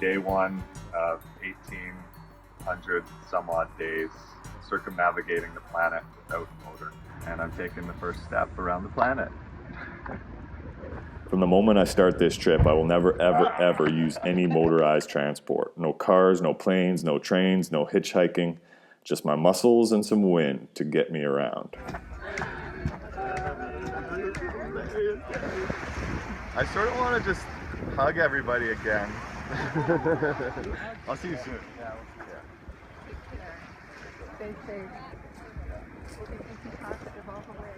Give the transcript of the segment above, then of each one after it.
day one of 1,800 some odd days circumnavigating the planet without motor. And I'm taking the first step around the planet. From the moment I start this trip, I will never, ever, ever use any motorized transport. No cars, no planes, no trains, no hitchhiking. Just my muscles and some wind to get me around. I sort of want to just hug everybody again. I'll see you soon. Yeah, we'll see you. Stay safe. We'll be keeping positive all the way.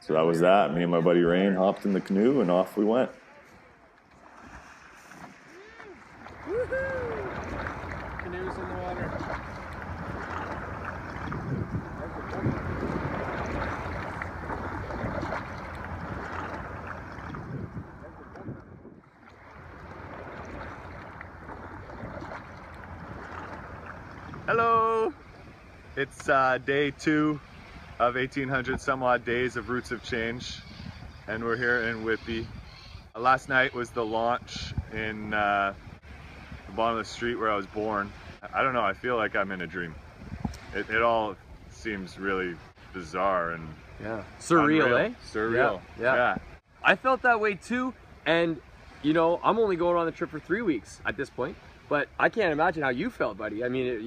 So that was that. Me and my buddy Rain hopped in the canoe and off we went. Woohoo! Canoes in the water. Hello! It's day 2 of 1,800 some odd days of Roots of Change, and we're here in Whitby. Last night was the launch in the bottom of the street where I was born. I don't know, I feel like I'm in a dream. It all seems really bizarre and Surreal, unreal. eh? Surreal. Yeah. I felt that way too, and you know, I'm only going on the trip for 3 weeks at this point, but I can't imagine how you felt, buddy. I mean, it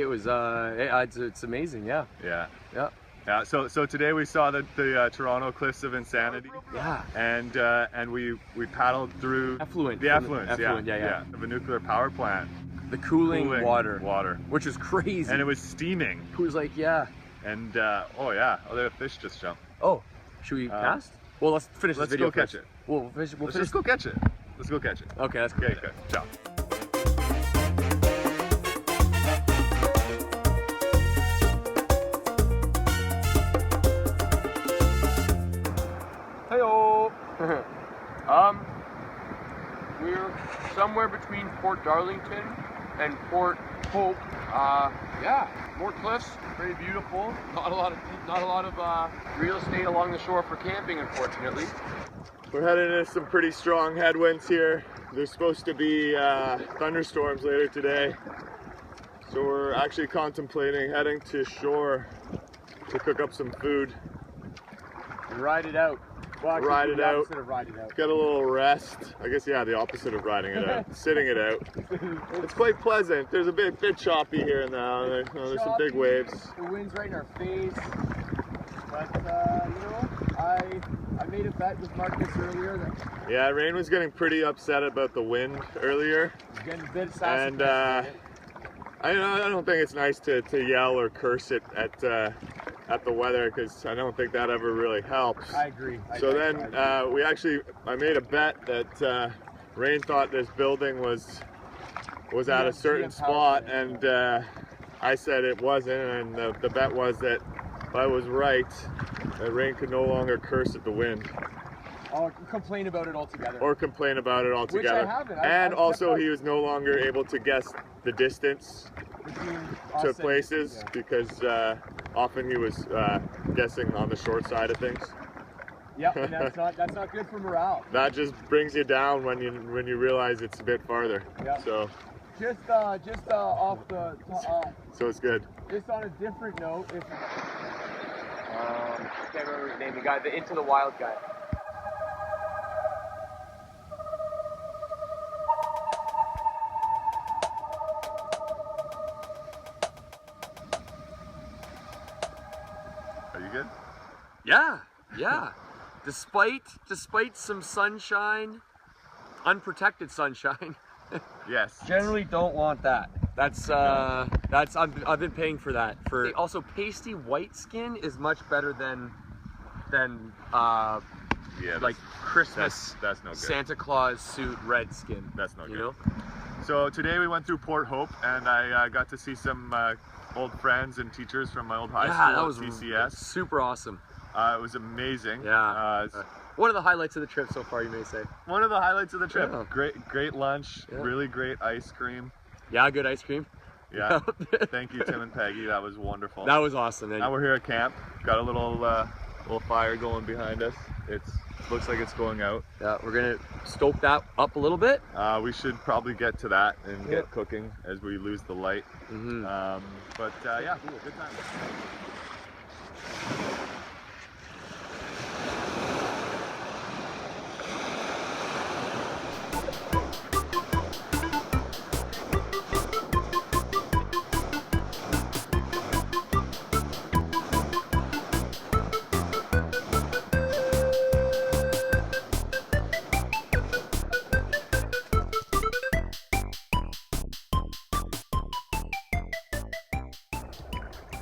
was, it's amazing, yeah. So today we saw the Toronto Cliffs of Insanity. Yeah. And we paddled through Effluent. the effluent, Yeah. of a nuclear power plant. The cooling water, which is crazy. And it was steaming. It was like, yeah. And there a fish just jumped. Oh, should we cast? Well, let's finish this video. Let's go catch it. We'll finish. Let's go catch it. Let's go catch it. Okay, let's go. Okay, good. Ciao. Heyo. We're somewhere between Port Darlington and Port Hope. More cliffs, very beautiful. Not a lot of real estate along the shore for camping, unfortunately. We're heading into some pretty strong headwinds here. There's supposed to be thunderstorms later today. So we're actually contemplating heading to shore to cook up some food. Ride it out. Well, actually, Ride it out. opposite of ride it out. Get a little rest. I guess, yeah, the opposite of riding it out. Sitting it out. It's quite pleasant. There's a bit choppy here and now. There's some big waves. The wind's right in our face. But, you know, I made a bet with Marcus earlier that... Yeah, Rain was getting pretty upset about the wind earlier. He's getting a bit sassy. And I don't think it's nice to yell or curse it at the weather, because I don't think that ever really helps. I agree. I made a bet that Rain thought this building was at a certain spot, and I said it wasn't, and the bet was that if I was right, that Rain could no longer curse at the wind. Or complain about it altogether. Which I haven't. And also he was no longer able to guess the distance to places, because often he was guessing on the short side of things. Yeah, and that's not good for morale. That just brings you down when you realize it's a bit farther. Yeah. So just off the so it's good. just on a different note, if I can't remember his name, the guy, the Into the Wild guy. Are you good? Yeah. Despite some sunshine, unprotected sunshine. Yes. Generally don't want that. I've been paying for that. Also, pasty white skin is much better than like Christmas that's no good. Santa Claus suit red skin. That's no good. You know? So today we went through Port Hope, and I got to see some old friends and teachers from my old high school that was at CCS. super awesome. It was amazing. Yeah. One of the highlights of the trip so far, you may say. One of the highlights of the trip. Yeah. Great lunch. Yeah. Really great ice cream. Yeah, good ice cream. Yeah. Thank you, Tim and Peggy. That was wonderful. That was awesome. And now we're here at camp. Got a little fire going behind us. Looks like it's going out. yeah, we're gonna stoke that up a little bit. We should probably get to that and get cooking as we lose the light. Yeah, cool, good time.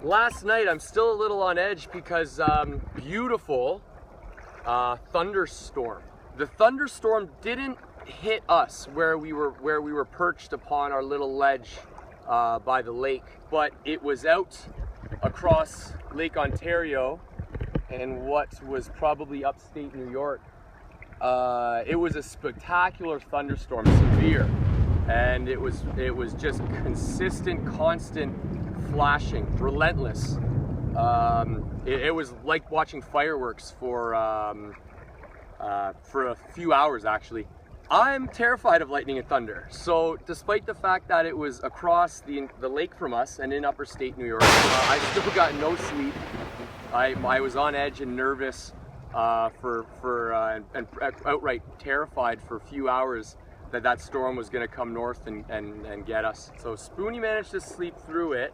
Last night, I'm still a little on edge because beautiful thunderstorm. The thunderstorm didn't hit us where we were perched upon our little ledge by the lake, but it was out across Lake Ontario and what was probably upstate New York. It was a spectacular thunderstorm, severe, and it was just consistent, constant flashing, relentless. It was like watching fireworks for a few hours actually. I'm terrified of lightning and thunder, so despite the fact that it was across the lake from us and in upper state New York, I still got no sleep. I was on edge and nervous and outright terrified for a few hours that storm was going to come north and get us. So Spoonie managed to sleep through it.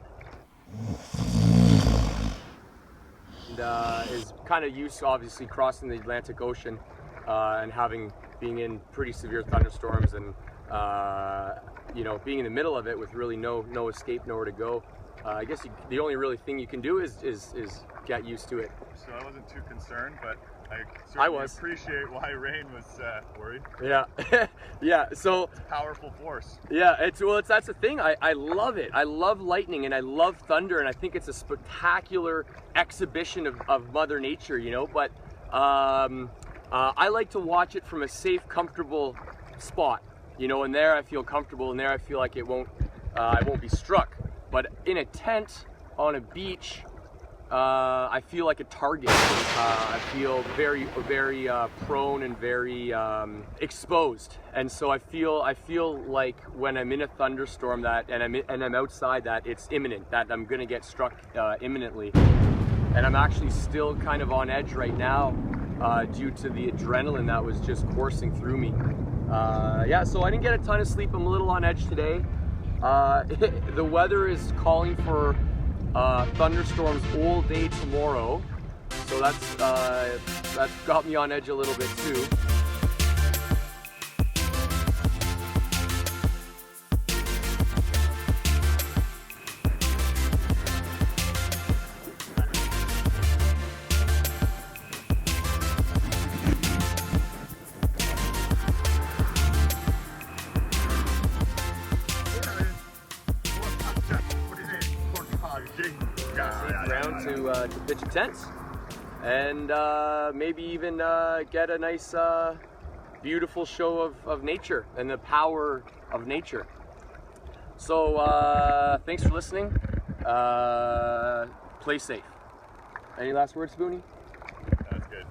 And is kind of used to obviously crossing the Atlantic Ocean and being in pretty severe thunderstorms and being in the middle of it with really no escape, nowhere to go. I guess the only really thing you can do is get used to it. So I wasn't too concerned, but I was. Appreciate why Rain was worried. Yeah, yeah. So it's a powerful force. Yeah, that's the thing. I love it. I love lightning and I love thunder, and I think it's a spectacular exhibition of Mother Nature, But I like to watch it from a safe, comfortable spot, And there I feel comfortable, and there I feel like I won't be struck. But in a tent on a beach, I feel like a target. I feel very prone and very exposed, and so I feel like when I'm in a thunderstorm and I'm outside that it's imminent, that I'm gonna get struck imminently, and I'm actually still kind of on edge right now due to the adrenaline that was just coursing through me. So I didn't get a ton of sleep. I'm a little on edge today. The weather is calling for thunderstorms all day tomorrow, so that's got me on edge a little bit too. To pitch a tent and maybe even get a nice beautiful show of nature and the power of nature. So thanks for listening. Play safe. Any last words, Spoonie? That's good.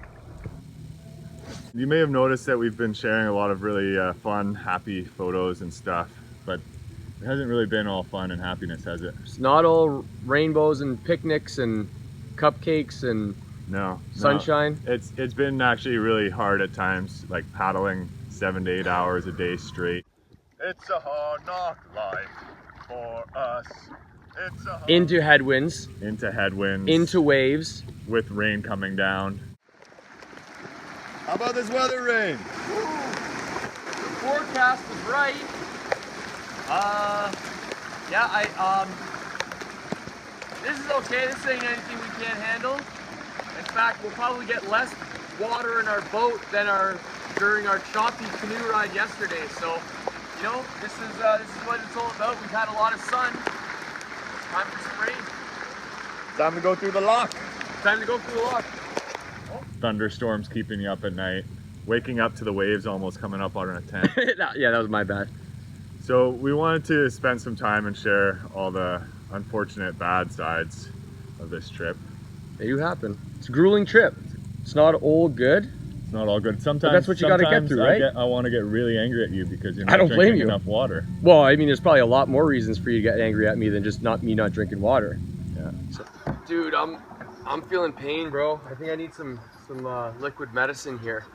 You may have noticed that we've been sharing a lot of really fun, happy photos and stuff, but it hasn't really been all fun and happiness, has it? It's not all rainbows and picnics and cupcakes and sunshine. It's been actually really hard at times, like paddling 7 to 8 hours a day straight. It's a hard knock life for us. It's a hard into headwinds, into waves, with rain coming down. How about this weather, Rain? The forecast is right. This is okay. This ain't anything we can't handle. In fact, we'll probably get less water in our boat than during our choppy canoe ride yesterday. So, this is what it's all about. We've had a lot of sun. Time for some rain. Time to go through the lock. Time to go through the lock. Thunderstorms keeping you up at night. Waking up to the waves almost coming up on a tent. Yeah, that was my bad. So we wanted to spend some time and share all the unfortunate bad sides of this trip. They do happen. It's a grueling trip. It's not all good. It's not all good. Sometimes But that's what you got to get through, right? I want to get really angry at you because you're I not don't blame drinking you. enough water. Well, I mean, there's probably a lot more reasons for you to get angry at me than just me not drinking water. Yeah. So, dude, I'm feeling pain, bro. I think I need some liquid medicine here.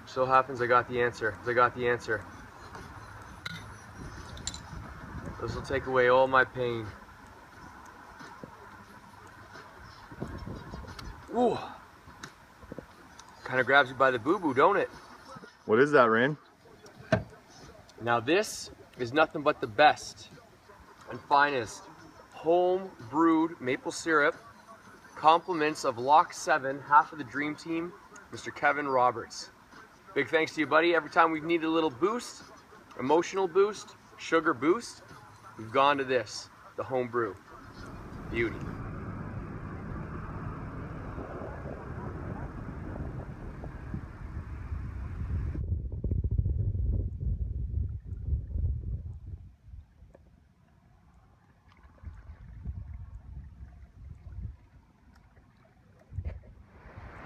So happens I got the answer. This will take away all my pain. Ooh. Kind of grabs you by the boo-boo, don't it? What is that, Rain? Now this is nothing but the best and finest home brewed maple syrup, compliments of Lock 7, half of the dream team, Mr. Kevin Roberts. Big thanks to you, buddy. Every time we've needed a little boost, emotional boost, sugar boost, we've gone to this, the home brew. Beauty.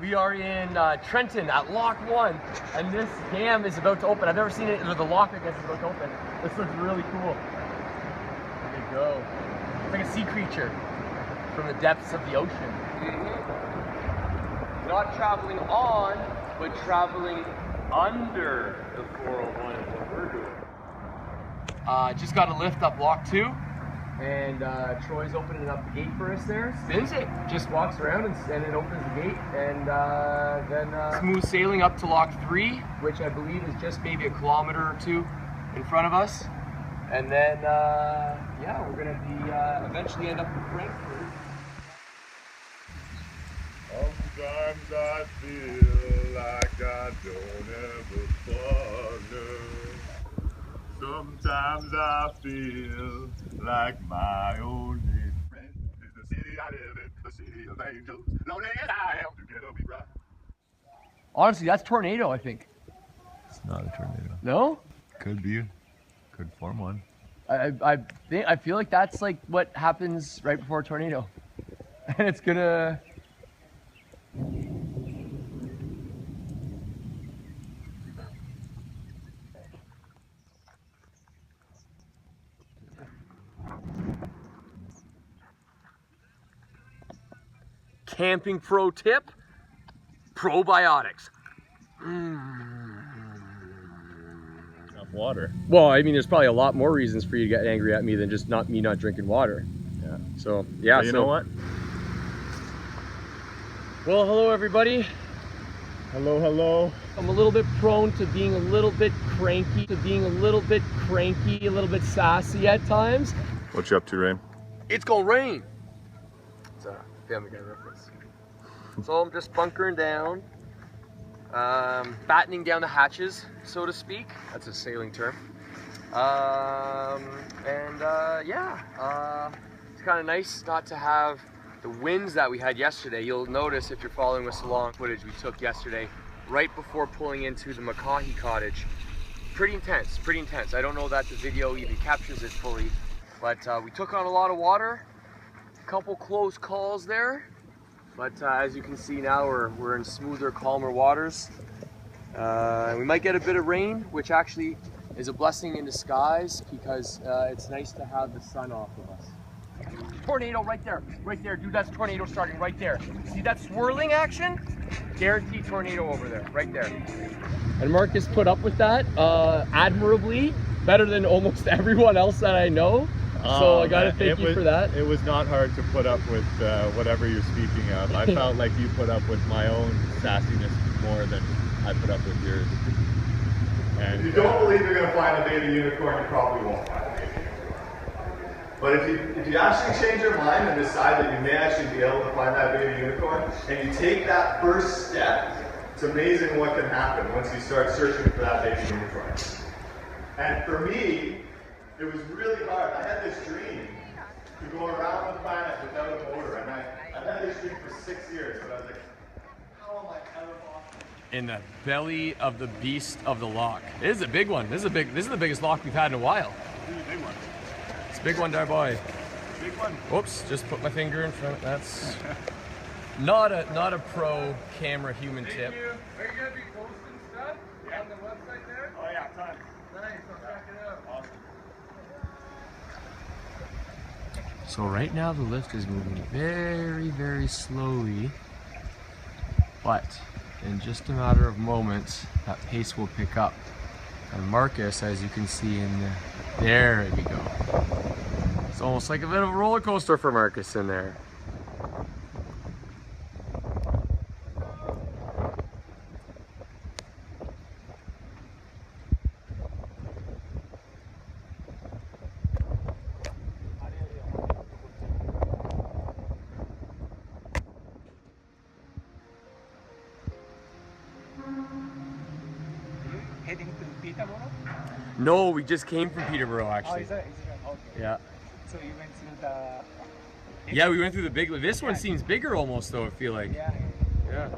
We are in Trenton at Lock 1, and this dam is about to open. I've never seen it, or the lock, I guess, is about to open. This looks really cool. There you go. It's like a sea creature from the depths of the ocean. Not traveling on, but traveling under the 401 is what we're doing. Just got to lift up Lock 2. And Troy's opening up the gate for us there. Spins it. Just walks around and it opens the gate. And then smooth sailing up to Lock 3, which I believe is just maybe a kilometer or two in front of us. And then, yeah, we're going to be eventually end up in Frankfurt. Sometimes I feel like I don't ever partner. Sometimes I feel like my only friend is the city I live in, the city of angels. Lonely as I am, together we ride. Honestly, that's tornado, I think. It's not a tornado. No? Could be. Could form one. I feel like that's like what happens right before a tornado. And it's gonna... Camping pro tip, probiotics. Enough water. Well, I mean, there's probably a lot more reasons for you to get angry at me than just me not drinking water. Yeah. So, yeah. But you know what? Well, hello, everybody. Hello, hello. I'm a little bit prone to being a little bit cranky, a little bit sassy at times. What you up to, Rain? It's gonna rain. It's a Family Guy reference. So I'm just bunkering down, battening down the hatches, so to speak. That's a sailing term. Yeah, it's kind of nice not to have the winds that we had yesterday. You'll notice if you're following us along footage we took yesterday, right before pulling into the McCaughey cottage. Pretty intense, pretty intense. I don't know that the video even captures it fully, but we took on a lot of water. Couple close calls there, but as you can see now we're in smoother, calmer waters. We might get a bit of rain, which actually is a blessing in disguise because it's nice to have the sun off of us. Tornado right there, dude. That's tornado starting right there. See that swirling action? Guaranteed tornado over there, right there. And Marcus put up with that admirably, better than almost everyone else that I know. So I gotta thank you for that. It was not hard to put up with whatever you're speaking of. I felt like you put up with my own sassiness more than I put up with yours. And if you don't believe you're going to find a baby unicorn, you probably won't find a baby unicorn. But if you actually change your mind and decide that you may actually be able to find that baby unicorn, and you take that first step, it's amazing what can happen once you start searching for that baby unicorn. And for me, it was really hard. I had this dream to go around the planet without a motor, and I've had this dream for 6 years, but I was like, how am I ever off? in the belly of the beast of the loch. It is a big one. This is the biggest loch we've had in a while. This is a big one. It's a big one there, boy. Big one. Whoops, just put my finger in front. That's not a pro camera human tip. Are you gonna be posting stuff on the website there? Oh yeah, time. Nice, I'll check it out. Awesome. So right now the lift is moving very, very slowly, but in just a matter of moments, that pace will pick up. And Marcus, as you can see there we go. It's almost like a bit of a roller coaster for Marcus in there. Heading to Peterborough? No, we just came from Peterborough actually. Is it okay? Yeah. So you went through the... Yeah, we went through the big. This one seems bigger almost though, I feel like. Yeah. Yeah.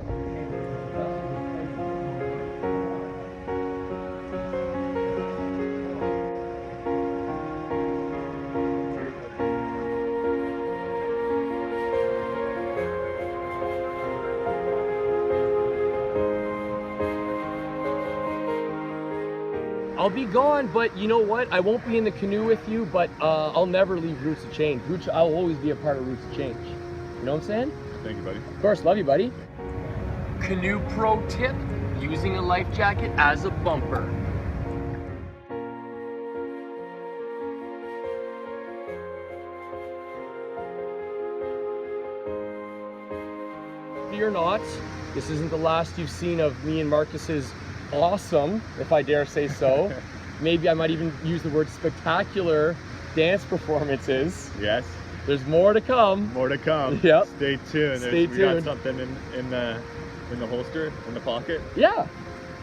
I'll be gone, but you know what? I won't be in the canoe with you, but I'll never leave Roots of Change. I'll always be a part of Roots of Change. You know what I'm saying? Thank you, buddy. Of course, love you, buddy. Canoe pro tip, using a life jacket as a bumper. Fear not, this isn't the last you've seen of me and Marcus's awesome, if I dare say so. Maybe I might even use the word spectacular dance performances. Yes. There's more to come. More to come. Yep. Stay tuned. Stay We got tuned. something in the holster, in the pocket. Yeah.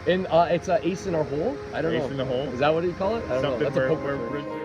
And it's an ace in our hole. I don't know. Ace in the hole. Is that what you call it? I don't know. Something That's a where poker word.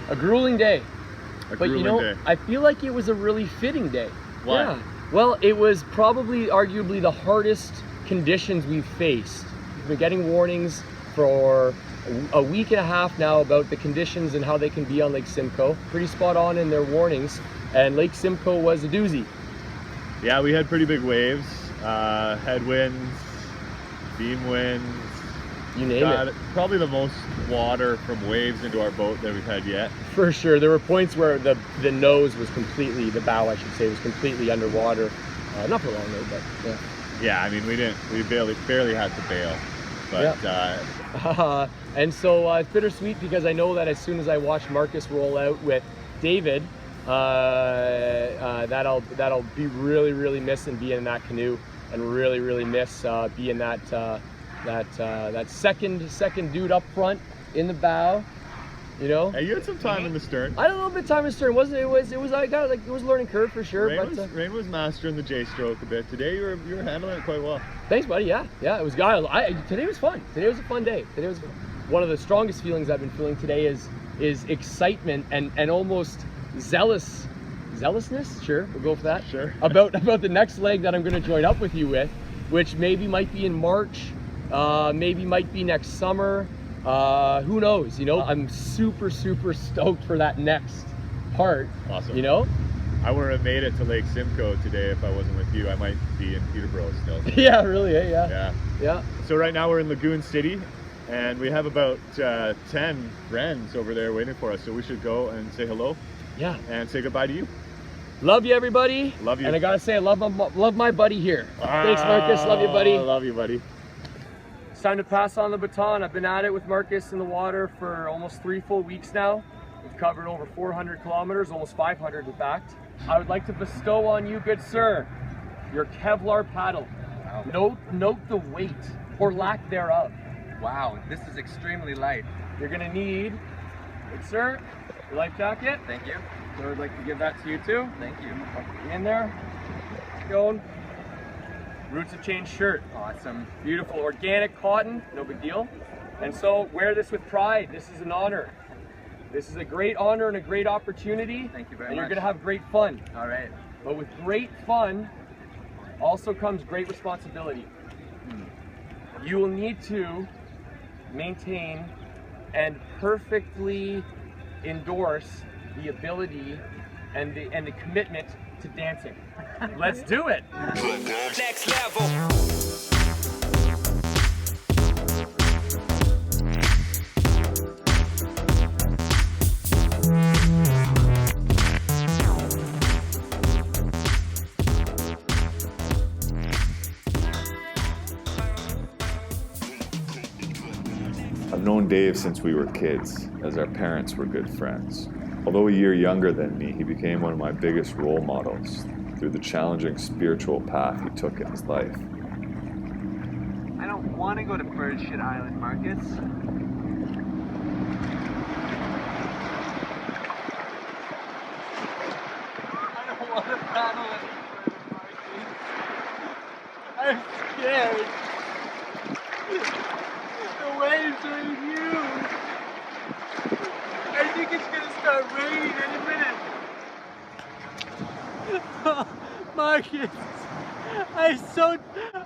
A grueling day. But you know, I feel like it was a really fitting day. Why? Yeah. Well, it was probably arguably the hardest conditions we've faced. We've been getting warnings for a week and a half now about the conditions and how they can be on Lake Simcoe. Pretty spot on in their warnings, and Lake Simcoe was a doozy. Yeah, we had pretty big waves, headwinds, beam winds. You name it. Probably the most water from waves into our boat that we've had yet. For sure. There were points where the nose was completely, the bow I should say, was completely underwater. Not for long though, but yeah. Yeah, I mean we barely had to bail. But yeah. And so it's bittersweet because I know that as soon as I watch Marcus roll out with David, that'll be really missing being in that canoe, and really miss being that second dude up front in the bow, you know. Hey, you had some time in the stern. I had a little bit of time in the stern. It was I got like it was a learning curve for sure. Rain was mastering the J stroke a bit today. You were handling it quite well. Thanks, buddy. Yeah, it was today was fun. Today was a fun day. Today was one of the strongest feelings I've been feeling today is excitement and almost zealousness. Sure, we'll go for that. Sure. about the next leg that I'm going to join up with you with, which maybe might be in March. Maybe might be next summer. Who knows? You know, I'm super stoked for that next part. Awesome. You know, I wouldn't have made it to Lake Simcoe today if I wasn't with you. I might be in Peterborough still. Yeah, really, eh? Yeah. Yeah. Yeah. So right now we're in Lagoon City, and we have about 10 friends over there waiting for us. So we should go and say hello. Yeah. And say goodbye to you. Love you, everybody. Love you. And I gotta say, I love my buddy here. Thanks, Marcus. Love you, buddy. Love you, buddy. It's time to pass on the baton. I've been at it with Marcus in the water for almost 3 full weeks now. We've covered over 400 kilometers, almost 500 in fact. I would like to bestow on you, good sir, your Kevlar paddle. Wow. Note the weight, or lack thereof. Wow, this is extremely light. You're gonna need, good sir, your life jacket. Thank you. So I'd like to give that to you too. Thank you. In there, going. Roots of Change shirt. Awesome. Beautiful organic cotton, no big deal. And so wear this with pride. This is an honor. This is a great honor and a great opportunity. Thank you very and you're much. gonna have great fun. All right. But with great fun also comes great responsibility. You will need to maintain and perfectly endorse the ability and the commitment to dancing. Let's do it. Next level. I've known Dave since we were kids, as our parents were good friends. Although a year younger than me, he became one of my biggest role models through the challenging spiritual path he took in his life. I don't want to go to Birdshit Island, Marcus. I don't want to paddle any further, Marcus. I'm scared. The waves are huge. I think it's gonna start raining any minute. Marcus,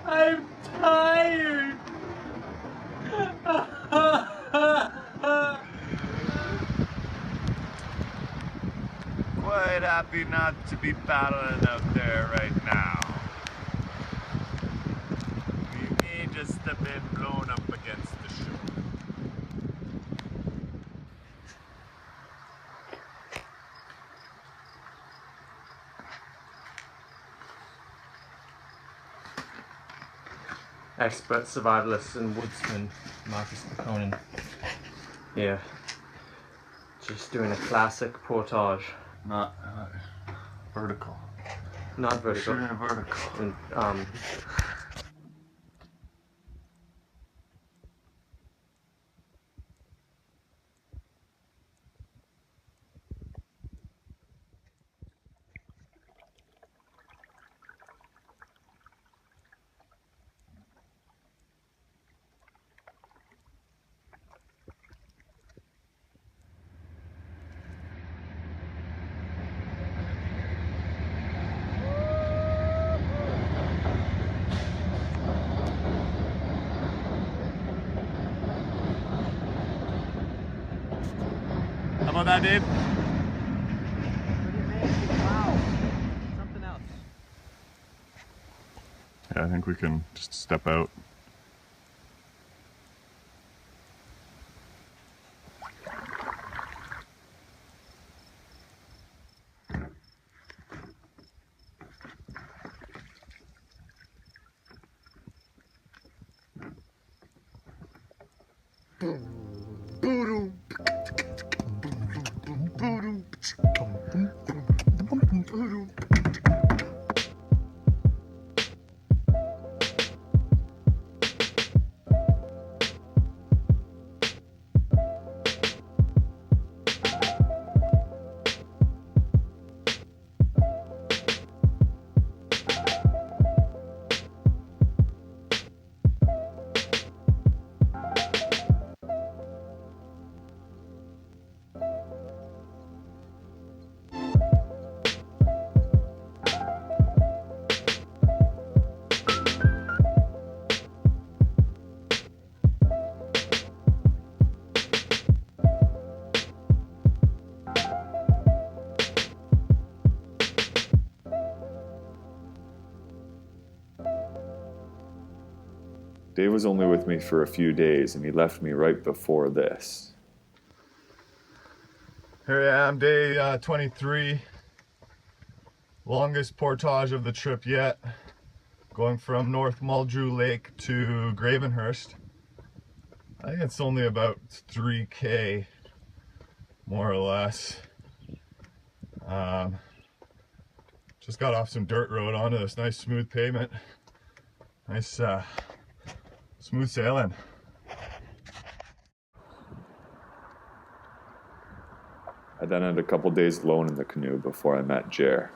I'm tired. Quite happy not to be paddling out there right now. We may just have been blown up against the shore. Expert survivalist and woodsman, Marcus McConan. Yeah. Just doing a classic portage. Not vertical. Not vertical. Sure, vertical. And, How about that, Dave? Wow. Something else. Yeah, I think we can just step out. Dave was only with me for a few days, and he left me right before this. Here I am, day 23. Longest portage of the trip yet. Going from North Muldrew Lake to Gravenhurst. I think it's only about 3K, more or less. Just got off some dirt road onto this nice smooth pavement. Nice smooth sailing. I then had a couple days alone in the canoe before I met Jer.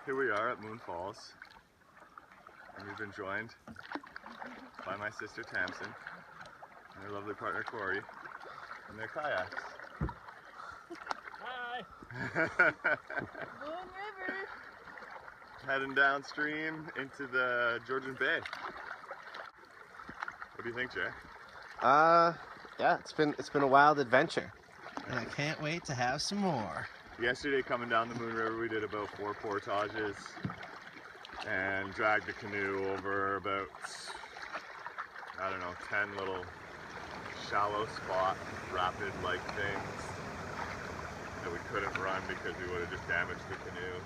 Here we are at Moon Falls, and we've been joined by my sister Tamsin and her lovely partner Corey in their kayaks. Hi! Moon River! Heading downstream into the Georgian Bay. What do you think, Jay? Yeah, it's been a wild adventure. And I can't wait to have some more. Yesterday, coming down the Moon River, we did about 4 portages and dragged the canoe over about, I don't know, 10 little shallow spot, rapid-like things that we couldn't run because we would have just damaged the canoe.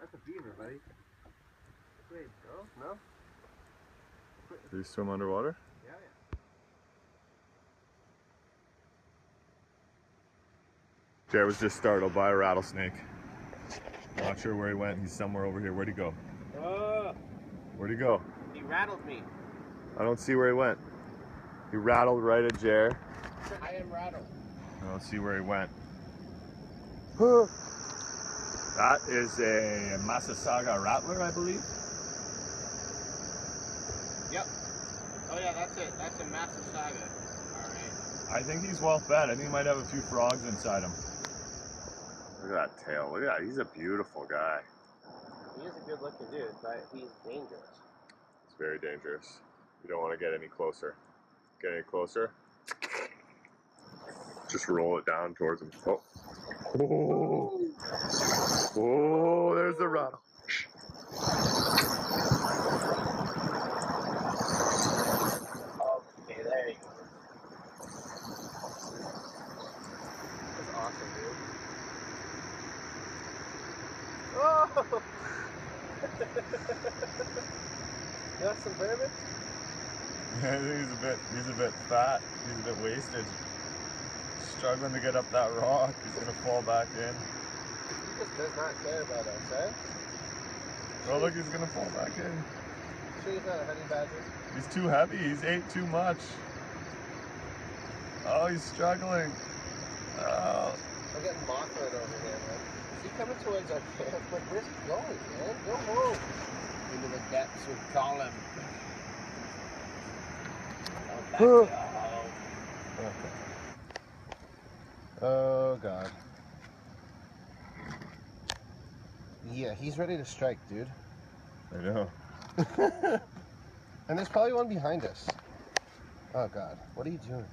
That's a beaver, buddy. Wait, no? Do you swim underwater? Yeah. Jared was just startled by a rattlesnake. Not sure where he went. He's somewhere over here. Where'd he go? Where'd he go? He rattled me. I don't see where he went. He rattled right at Jared. I am rattled. I don't see where he went. That is a Massasauga rattler, I believe. Yep. Oh yeah, that's it. That's a Massasauga. Alright. I think he's well fed. I think he might have a few frogs inside him. Look at that tail. Look at that. He's a beautiful guy. He is a good looking dude, but he's dangerous. It's very dangerous. You don't want to get any closer. Get any closer? Just roll it down towards him. Oh. Oh, oh, there's the rattle. Okay, there you go. That's awesome, dude. Oh! You want some bourbon? I think he's a bit fat. He's a bit wasted. Struggling to get up that rock. He's gonna fall back in. He just does not care about us, eh? Oh look, he's gonna fall back in. Sure he's not a honey badger? He's too heavy. He's ate too much. Oh, he's struggling. Oh. I'm getting mocked right over here, man. Is he coming towards our camp? Like, where's he going, man? Go home. Into the depths with Gollum. Oh, back to home. Oh, God. Yeah, he's ready to strike, dude. I know. And there's probably one behind us. Oh, God. What are you doing?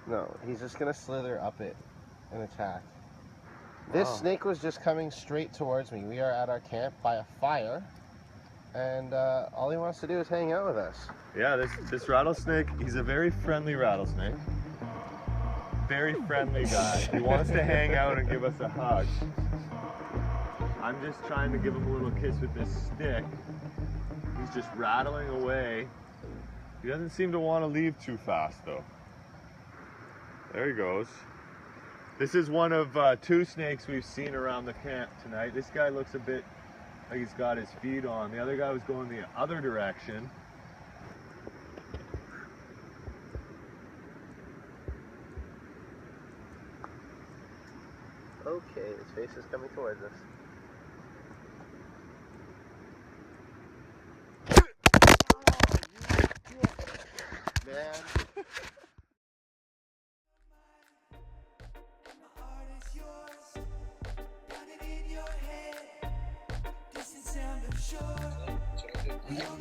No, he's just going to slither up it and attack. This snake was just coming straight towards me. We are at our camp by a fire. And all he wants to do is hang out with us. Yeah, this rattlesnake, he's a very friendly rattlesnake. Very friendly guy. He wants to hang out and give us a hug. I'm just trying to give him a little kiss with this stick. He's just rattling away. He doesn't seem to want to leave too fast though. There he goes. This is one of 2 snakes we've seen around the camp tonight. This guy looks a bit like he's got his feet on. The other guy was going the other direction. Okay, his face is coming towards us. Man.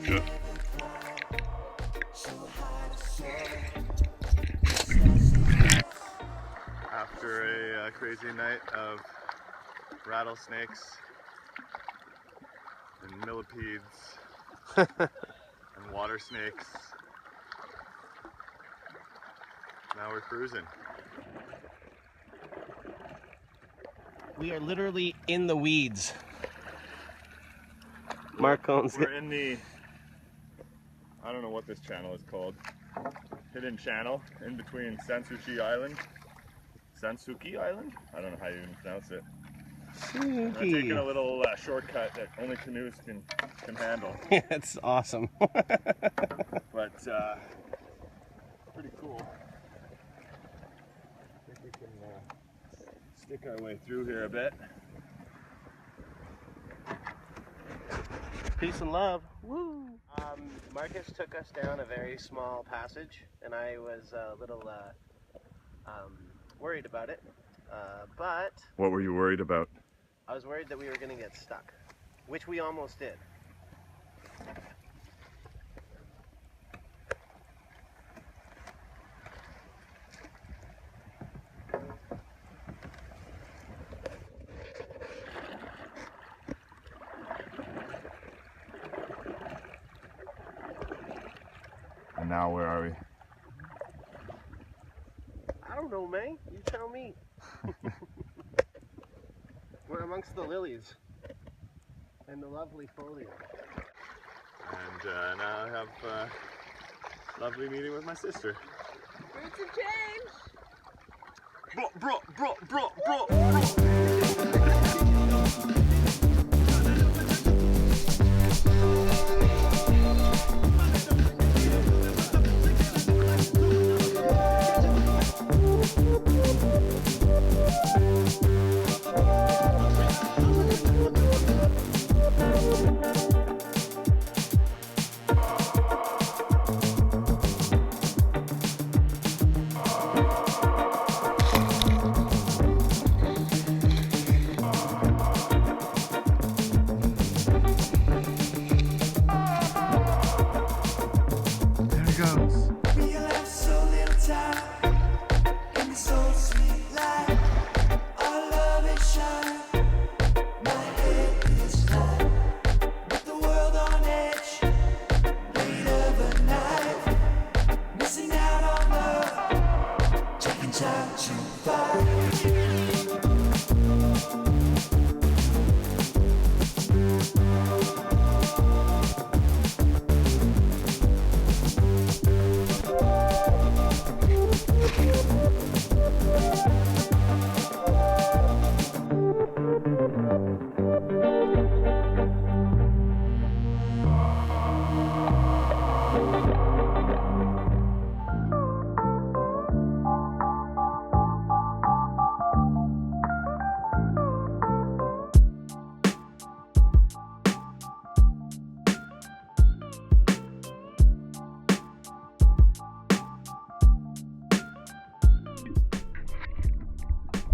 Good. After a crazy night of rattlesnakes and millipedes and water snakes, now we're cruising. We are literally in the weeds. Mark owns We're in the, I don't know what this channel is called, hidden channel in between Sansuchi Island. Sansuki Island? I don't know how you even pronounce it. I'm taking a little shortcut that only canoes can handle. That's awesome. But pretty cool. I think we can stick our way through here a bit. Peace and love. Woo! Marcus took us down a very small passage, and I was a little worried about it. But What were you worried about? I was worried that we were going to get stuck, which we almost did. And now where are we? I don't know, man. You tell me. We're amongst the lilies and the lovely foliage. And now I have a lovely meeting with my sister. Roots of change!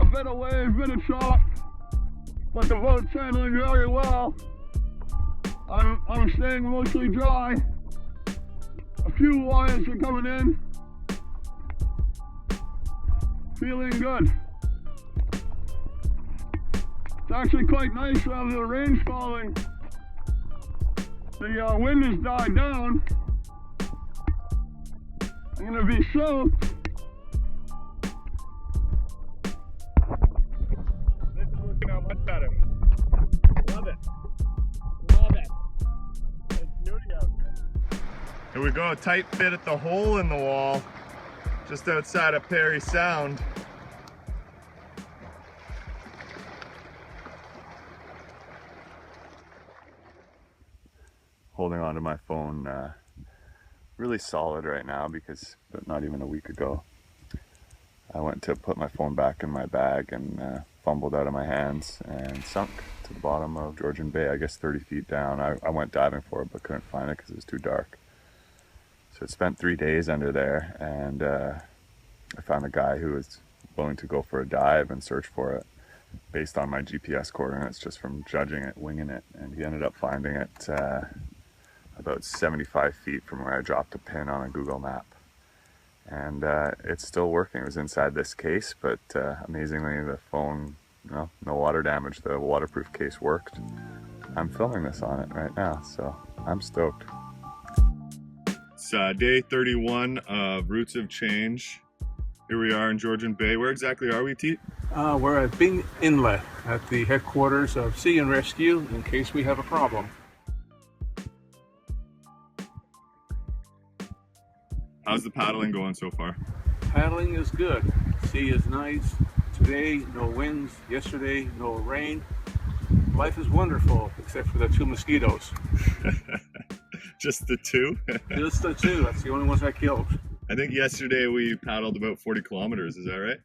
Bit of wave, bit of shock, but the boat's handling very well. I'm staying mostly dry. A few wires are coming in. Feeling good. It's actually quite nice rather than the rain's falling. The wind has died down. I'm gonna be soaked. Much better. Love it. Love it. It's beauty out there. Here we go, a tight fit at the hole in the wall, just outside of Perry Sound. Holding on to my phone, really solid right now because not even a week ago, I went to put my phone back in my bag and fumbled out of my hands and sunk to the bottom of Georgian Bay, I guess 30 feet down. I went diving for it but couldn't find it because it was too dark. So it spent 3 days under there, and I found a guy who was willing to go for a dive and search for it based on my GPS coordinates, just from judging it, winging it, and he ended up finding it about 75 feet from where I dropped a pin on a Google map. And it's still working. It was inside this case, but amazingly the phone, no water damage. The waterproof case worked. I'm filming this on it right now, so I'm stoked. It's day 31 of Roots of Change. Here we are in Georgian Bay. Where exactly are we, Teet? We're at Bing Inlet at the headquarters of Sea and Rescue in case we have a problem. How's the paddling going so far? Paddling is good. Sea is nice. Today, no winds. Yesterday, no rain. Life is wonderful, except for the 2 mosquitoes. Just the 2? Just the 2. That's the only ones I killed. I think yesterday we paddled about 40 kilometers. Is that right?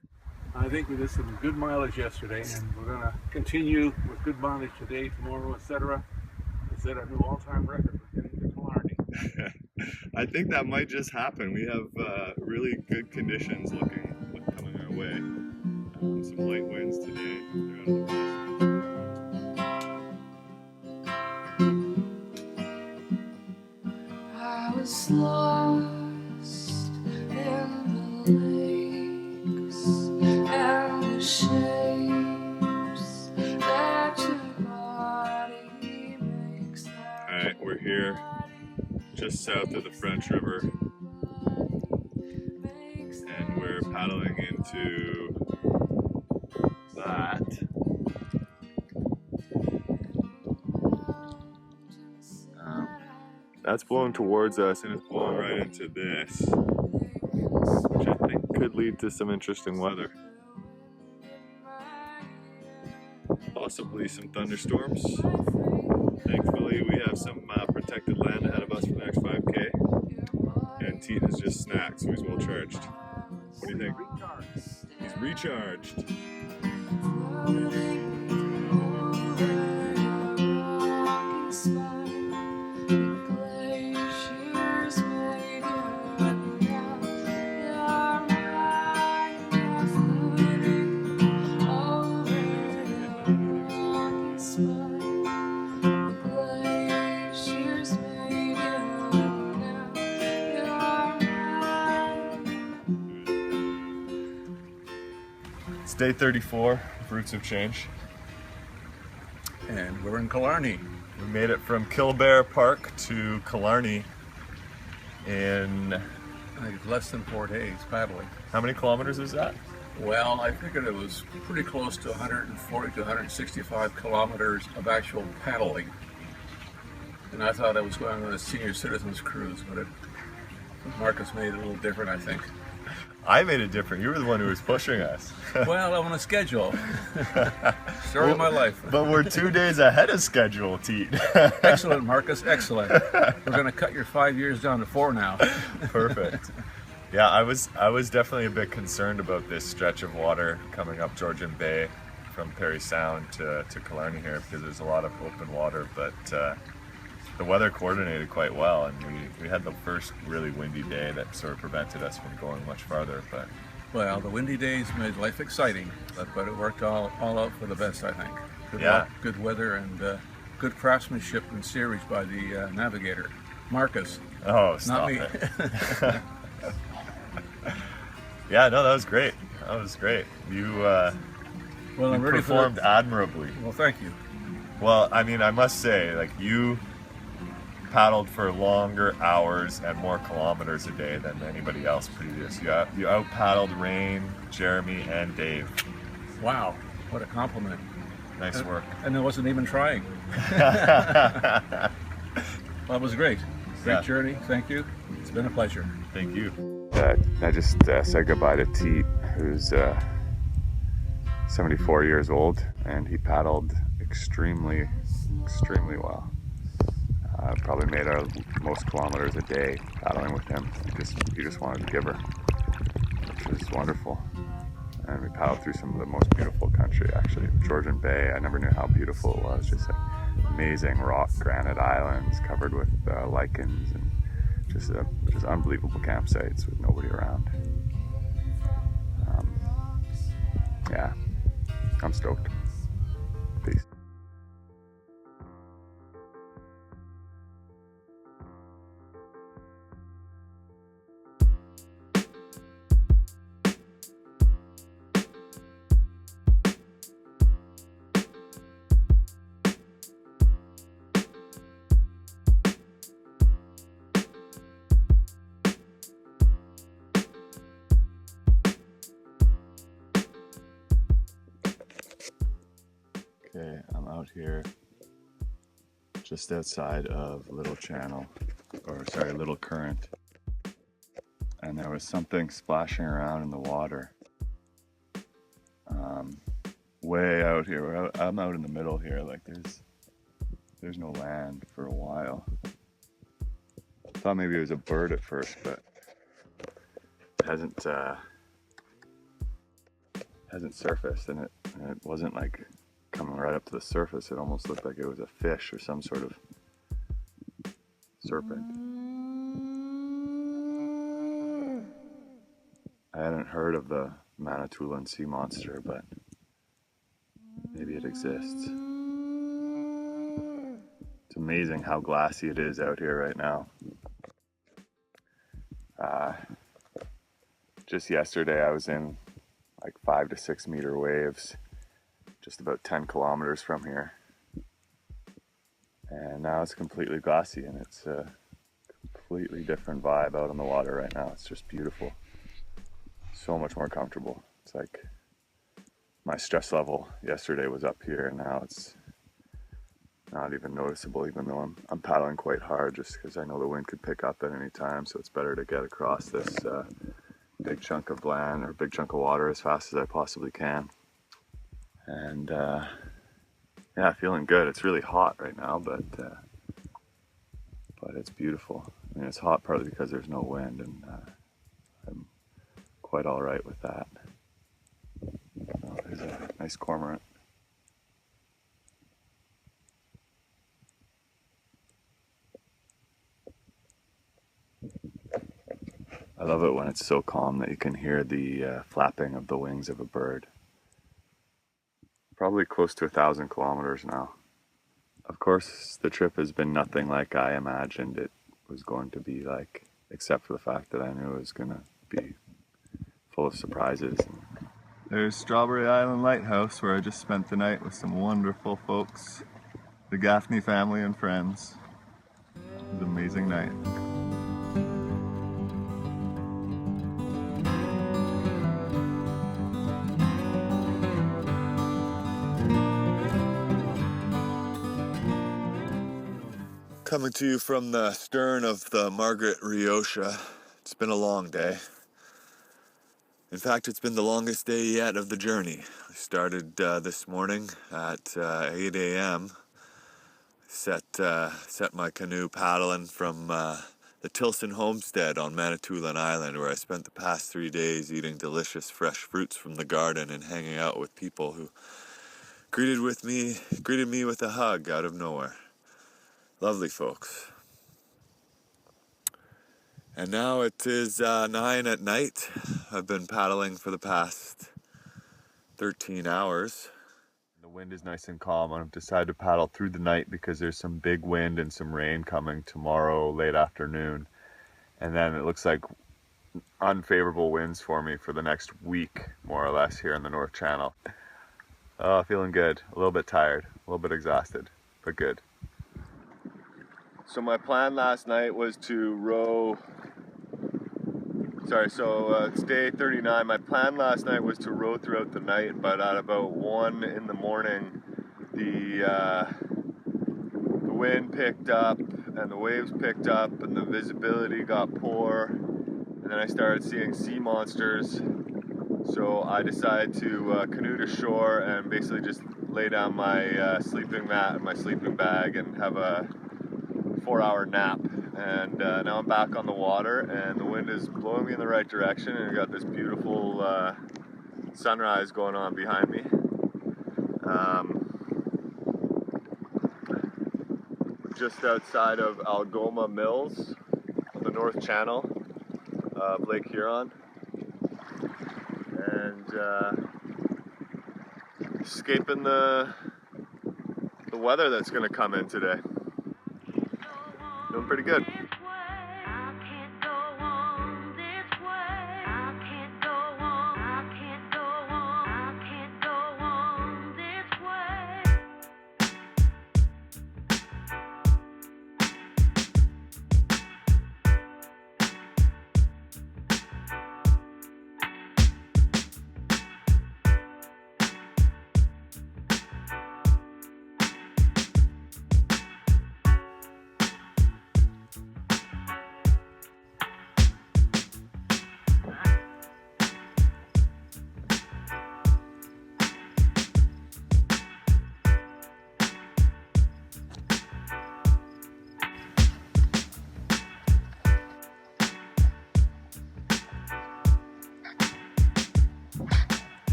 I think we did some good mileage yesterday, and we're going to continue with good mileage today, tomorrow, etc. to set a new all-time record for getting to Killarney. I think that might just happen. We have really good conditions coming our way. Some light winds today. They're out of the west. I was lost in the lakes and the shapes that your body makes. Alright, we're here just south of the French River, and we're paddling into that. That's blowing towards us, and it's blowing right into this, which I think could lead to some interesting weather. Possibly some thunderstorms. Thankfully, we have some protected land ahead of us for the next 5K. And Teet has just snacked, so he's well charged. What do you think? He's recharged. It's day 34 of Roots of Change. And we're in Killarney. We made it from Killbear Park to Killarney in... I think less than 4 days paddling. How many kilometers is that? Well, I figured it was pretty close to 140 to 165 kilometers of actual paddling. And I thought I was going on a senior citizens cruise, but Marcus made it a little different, I think. I made it different. You were the one who was pushing us. Well, I'm on a schedule. Story of my life. But we're 2 days ahead of schedule, Teet. Excellent, Marcus, excellent. We're going to cut your 5 years down to 4 now. Perfect. Yeah, I was definitely a bit concerned about this stretch of water coming up Georgian Bay from Parry Sound to Killarney here, because there's a lot of open water, but the weather coordinated quite well, and we had the first really windy day that sort of prevented us from going much farther. But well, the windy days made life exciting, but it worked all out for the best, I think. Good Yeah. luck, good weather, and good craftsmanship and steerage by the navigator, Marcus. oh, stop Not me. it. Yeah, no, that was great. That was great. You Well, you I'm ready performed for admirably. Well, thank you. Well, I mean, I must say, like, you paddled for longer hours and more kilometers a day than anybody else previous. You out paddled Rain, Jeremy, and Dave. Wow, what a compliment. Nice work. And I wasn't even trying. Well, it was great. Great Yeah. journey. Thank you. It's been a pleasure. Thank you. I just said goodbye to Teet, who's 74 years old, and he paddled extremely well. Probably made our most kilometers a day paddling with him. He just wanted to give her, which was wonderful. and we paddled through some of the most beautiful country actually. Georgian Bay, I never knew how beautiful it was, just like amazing rock granite islands covered with lichens and just unbelievable campsites with nobody around. Yeah, I'm stoked. Peace. Okay, I'm out here just outside of Little Channel, or sorry, Little Current. And there was something splashing around in the water. Way out here, I'm out in the middle here, like there's no land for a while. I thought maybe it was a bird at first, but it hasn't surfaced, and it wasn't like coming right up to the surface. It almost looked like it was a fish or some sort of serpent. I hadn't heard of the Manitoulin sea monster, but maybe it exists. It's amazing how glassy it is out here right now. Just yesterday I was in like 5 to 6 meter waves just about 10 kilometers from here, and now it's completely glassy, and it's a completely different vibe out on the water right now. It's just beautiful, so much more comfortable. It's like my stress level yesterday was up here, and now it's not even noticeable, even though I'm paddling quite hard, just because I know the wind could pick up at any time. So it's better to get across this big chunk of land or big chunk of water as fast as I possibly can. And yeah, feeling good. It's really hot right now, but it's beautiful. I mean, it's hot partly because there's no wind, and I'm quite all right with that. Oh, there's a nice cormorant. I love it when it's so calm that you can hear the flapping of the wings of a bird. Probably close to 1,000 kilometers now. Of course, the trip has been nothing like I imagined it was going to be like, except for the fact that I knew it was going to be full of surprises. There's Strawberry Island Lighthouse, where I just spent the night with some wonderful folks, the Gaffney family and friends. It was an amazing night. Coming to you from the stern of the Margaret Rioja. It's been a long day. In fact, it's been the longest day yet of the journey. I started this morning at 8 a.m. Set my canoe paddling from the Tilson Homestead on Manitoulin Island, where I spent the past 3 days eating delicious fresh fruits from the garden and hanging out with people who greeted me with a hug out of nowhere. Lovely folks. And now it is 9 at night. I've been paddling for the past 13 hours. The wind is nice and calm. I've decided to paddle through the night because there's some big wind and some rain coming tomorrow late afternoon. And then it looks like unfavorable winds for me for the next week, more or less, here in the North Channel. Feeling good. A little bit tired, a little bit exhausted, but good. So my plan last night was to row, it's day 39. My plan last night was to row throughout the night, but at about 1 in the morning, the wind picked up and the waves picked up and the visibility got poor, and then I started seeing sea monsters. So I decided to canoe to shore and basically just lay down my sleeping mat and my sleeping bag and have a 4-hour nap. And now I'm back on the water, and the wind is blowing me in the right direction, and we got this beautiful sunrise going on behind me. Just outside of Algoma Mills, on the north channel of Lake Huron, and escaping the weather that's going to come in today. Doing pretty good.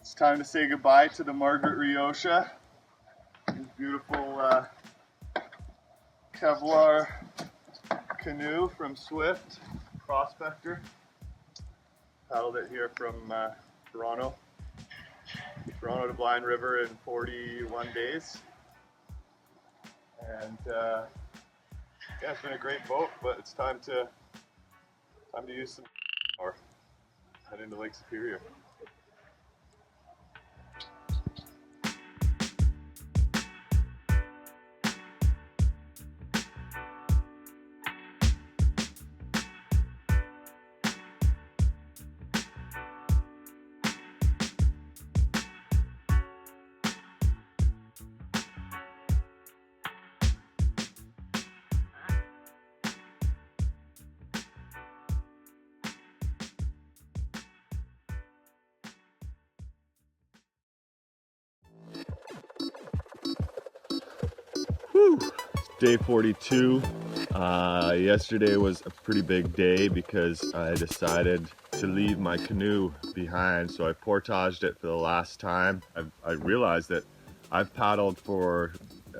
It's time to say goodbye to the Margaret Ryosha. This beautiful Kevlar canoe from Swift, Prospector. Paddled it here from Toronto to Blind River in 41 days. And yeah, it's been a great boat, but it's time to use some power. Head into Lake Superior. Whew. Day 42. Yesterday was a pretty big day because I decided to leave my canoe behind, so I portaged it for the last time. I realized that I've paddled for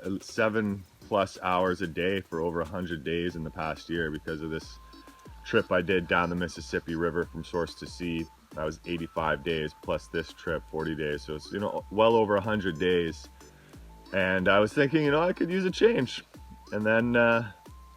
7+ hours a day for over 100 days in the past year because of this trip I did down the Mississippi River from source to sea. That was 85 days plus this trip, 40 days. So it's, well over 100 days. And I was thinking, I could use a change. And then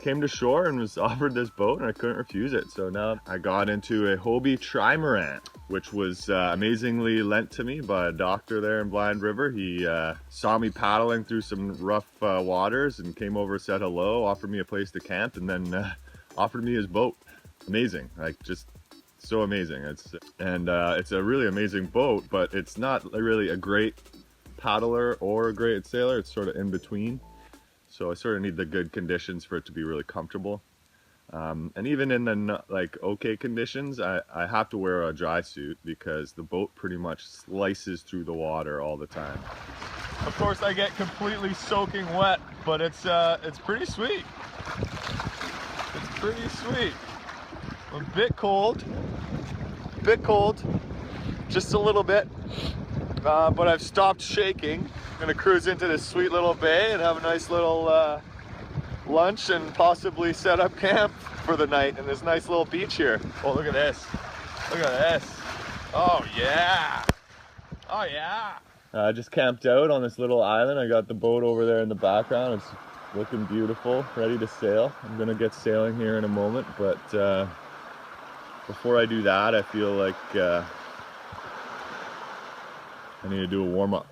came to shore and was offered this boat and I couldn't refuse it. So now I got into a Hobie trimaran, which was amazingly lent to me by a doctor there in Blind River. He saw me paddling through some rough waters and came over, said hello, offered me a place to camp, and then offered me his boat. Amazing, like just so amazing. It's a really amazing boat, but it's not really a great paddler or a great sailor. It's sort of in between. So I sort of need the good conditions for it to be really comfortable. And even in the okay conditions, I have to wear a dry suit because the boat pretty much slices through the water all the time. Of course I get completely soaking wet, but it's pretty sweet. It's pretty sweet. A bit cold, just a little bit. But I've stopped shaking. I'm gonna cruise into this sweet little bay and have a nice little lunch and possibly set up camp for the night in this nice little beach here. Oh, look at this. Look at this. Oh yeah. Oh yeah. I just camped out on this little island. I got the boat over there in the background. It's looking beautiful, ready to sail. I'm gonna get sailing here in a moment, but before I do that, I feel like I need to do a warm-up.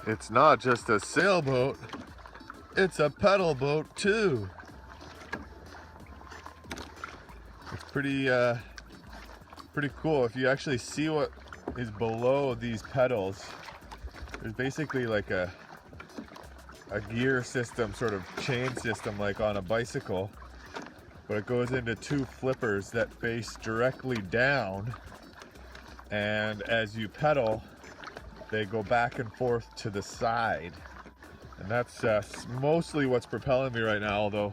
It's not just a sailboat, it's a pedal boat too. It's pretty pretty cool. If you actually see what is below these pedals, there's basically like a gear system, sort of chain system like on a bicycle, but it goes into two flippers that face directly down, and as you pedal they go back and forth to the side, and that's mostly what's propelling me right now, although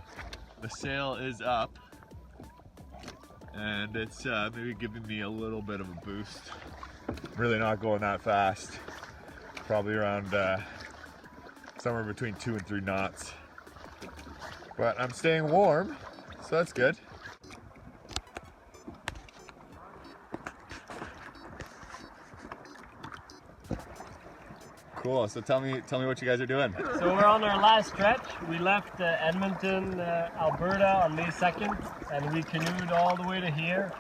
the sail is up and it's maybe giving me a little bit of a boost. Really not going that fast, probably around somewhere between 2 and 3 knots, but I'm staying warm, so that's good. Cool. So tell me what you guys are doing. So we're on our last stretch. We left Edmonton, Alberta on May 2nd, and we canoed all the way to here.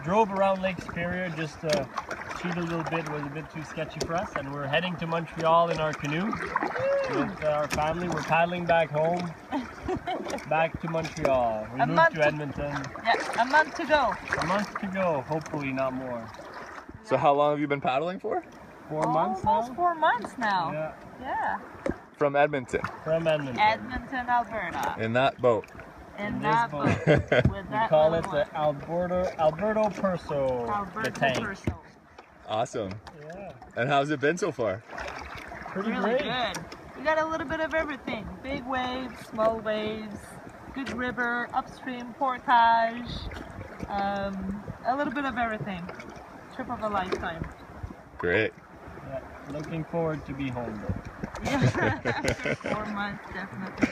Drove around Lake Superior, just cheat a little bit. It was a bit too sketchy for us, and we're heading to Montreal in our canoe with our family. We're paddling back home, back to Montreal. We moved to Edmonton. Yeah, a month to go. A month to go, hopefully not more. So how long have you been paddling for? 4 months now? Almost 4 months now. Yeah. Yeah. From Edmonton. From Edmonton. Edmonton, Alberta. In that boat. In this that boat. boat. With We that call little it the Alberto Perso. Alberta the tank. Perso. Awesome. Yeah. And how's it been so far? Pretty Really great. good. We got a little bit of everything. Big waves, small waves, good river, upstream portage, a little bit of everything. Trip of a lifetime. Great. Yeah. Looking forward to be home though. Yeah, after 4 months, definitely.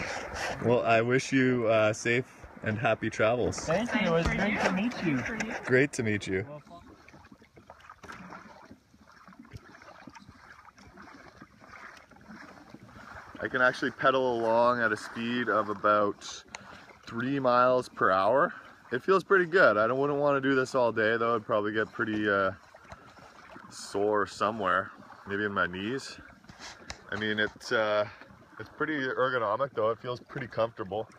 Well, I wish you safe and happy travels. Thank you. It Same was for great you. to meet you. For you. Great to meet you. I can actually pedal along at a speed of about 3 miles per hour. It feels pretty good. I wouldn't want to do this all day though. I'd probably get pretty sore somewhere, maybe in my knees. I mean, it's pretty ergonomic though. It feels pretty comfortable.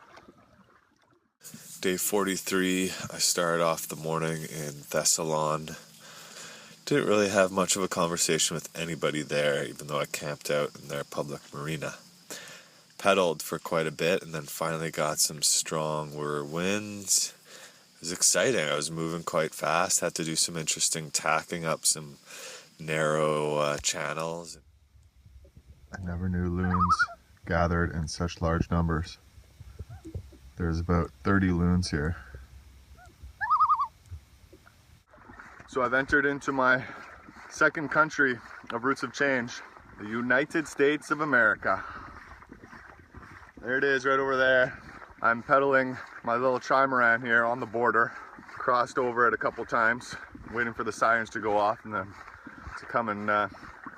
Day 43, I started off the morning in Thessalon. Didn't really have much of a conversation with anybody there, even though I camped out in their public marina. Pedaled for quite a bit and then finally got some stronger winds. It was exciting. I was moving quite fast, had to do some interesting tacking up some narrow channels. I never knew loons gathered in such large numbers. There's about 30 loons here. So I've entered into my second country of Roots of Change, the United States of America. There it is right over there. I'm pedaling my little trimaran here on the border. Crossed over it a couple times, waiting for the sirens to go off and then to come and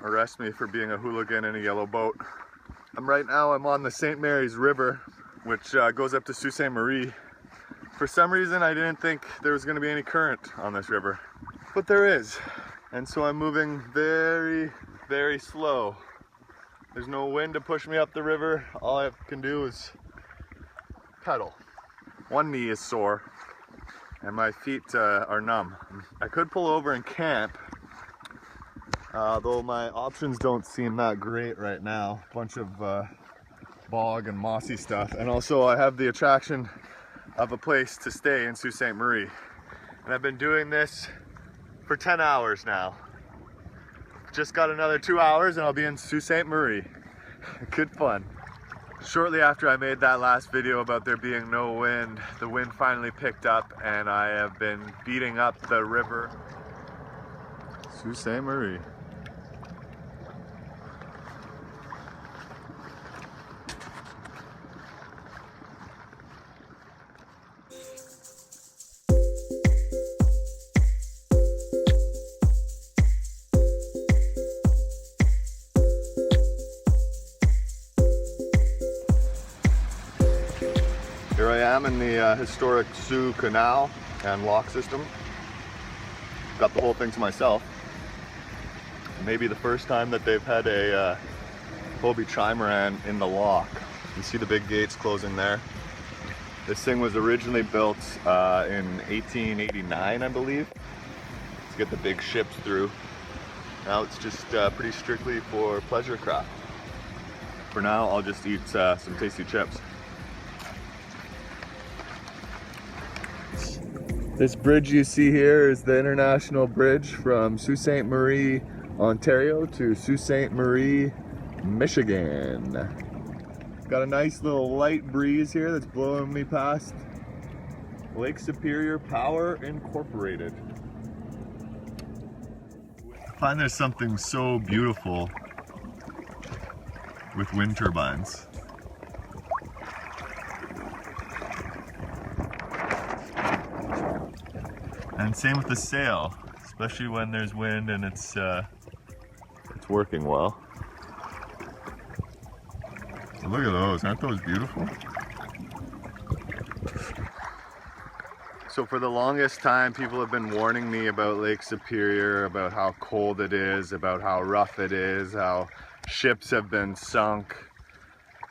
arrest me for being a hooligan in a yellow boat. I'm on the St. Mary's River, which goes up to Sault Ste. Marie. For some reason, I didn't think there was going to be any current on this river, but there is. And so I'm moving very, very slow. There's no wind to push me up the river. All I can do is pedal. One knee is sore and my feet are numb. I could pull over and camp, though my options don't seem that great right now. Bunch of bog and mossy stuff, and also I have the attraction of a place to stay in Sault Ste. Marie, and I've been doing this for 10 hours now. Just got another 2 hours and I'll be in Sault Ste. Marie. Good fun. Shortly after I made that last video about there being no wind, the wind finally picked up and I have been beating up the river. Sault Ste. Marie. Here I am in the historic Soo Canal and lock system. Got the whole thing to myself. Maybe the first time that they've had a Hobie trimaran in the lock. You see the big gates closing there. This thing was originally built in 1889, I believe. to get the big ships through. Now it's just pretty strictly for pleasure craft. For now, I'll just eat some tasty chips. This bridge you see here is the international bridge from Sault Ste. Marie, Ontario to Sault Ste. Marie, Michigan. Got a nice little light breeze here that's blowing me past Lake Superior Power Incorporated. I find there's something so beautiful with wind turbines. And same with the sail, especially when there's wind and it's working well. Look at those, aren't those beautiful? So for the longest time, people have been warning me about Lake Superior, about how cold it is, about how rough it is, how ships have been sunk,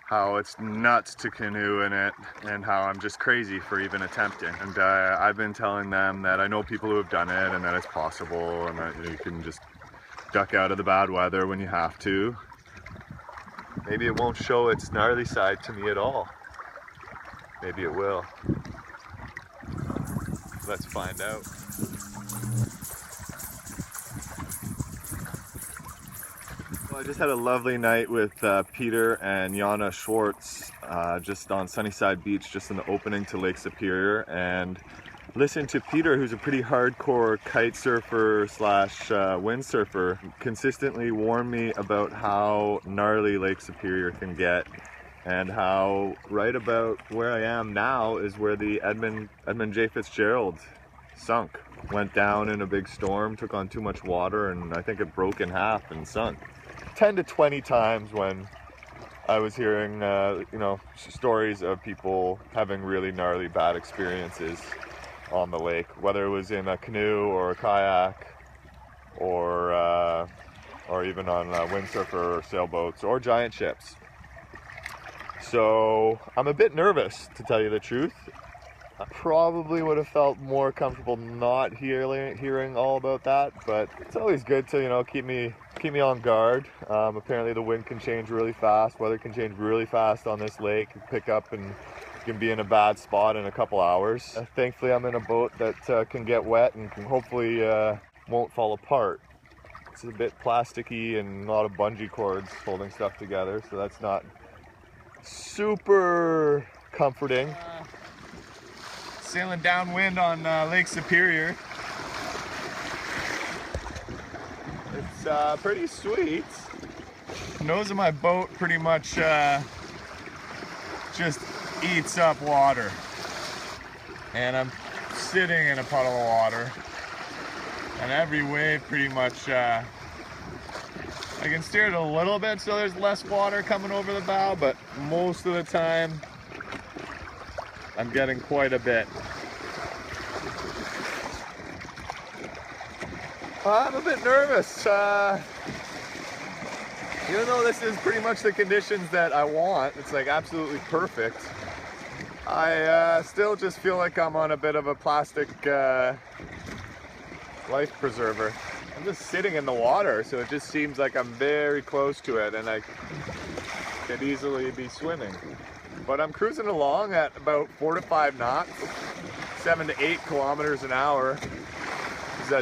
how it's nuts to canoe in it, and how I'm just crazy for even attempting. And I've been telling them that I know people who have done it and that it's possible and that you can just duck out of the bad weather when you have to. Maybe it won't show its gnarly side to me at all. Maybe it will. Let's find out. Well, I just had a lovely night with Peter and Jana Schwartz just on Sunnyside Beach, just in the opening to Lake Superior, and listened to Peter, who's a pretty hardcore kite surfer slash windsurfer, consistently warn me about how gnarly Lake Superior can get, and how right about where I am now is where the Edmund J. Fitzgerald sunk. Went down in a big storm, took on too much water, and I think it broke in half and sunk. 10 to 20 times when I was hearing stories of people having really gnarly bad experiences on the lake, whether it was in a canoe or a kayak or even on windsurfer or sailboats or giant ships. So I'm a bit nervous, to tell you the truth. I probably would have felt more comfortable not hearing all about that, but it's always good to keep me on guard. Apparently the wind can change really fast, weather can change really fast on this lake, pick up and can be in a bad spot in a couple hours. Thankfully I'm in a boat that can get wet and can hopefully won't fall apart. It's a bit plasticky and a lot of bungee cords holding stuff together, so that's not super comforting. Sailing downwind on Lake Superior. It's pretty sweet. The nose of my boat pretty much just eats up water. And I'm sitting in a puddle of water. And every wave pretty much, I can steer it a little bit so there's less water coming over the bow, but most of the time I'm getting quite a bit. I'm a bit nervous. Even though this is pretty much the conditions that I want, it's like absolutely perfect, I still just feel like I'm on a bit of a plastic life preserver. I'm just sitting in the water, so it just seems like I'm very close to it and I could easily be swimming. But I'm cruising along at about 4 to 5 knots, 7 to 8 kilometers an hour.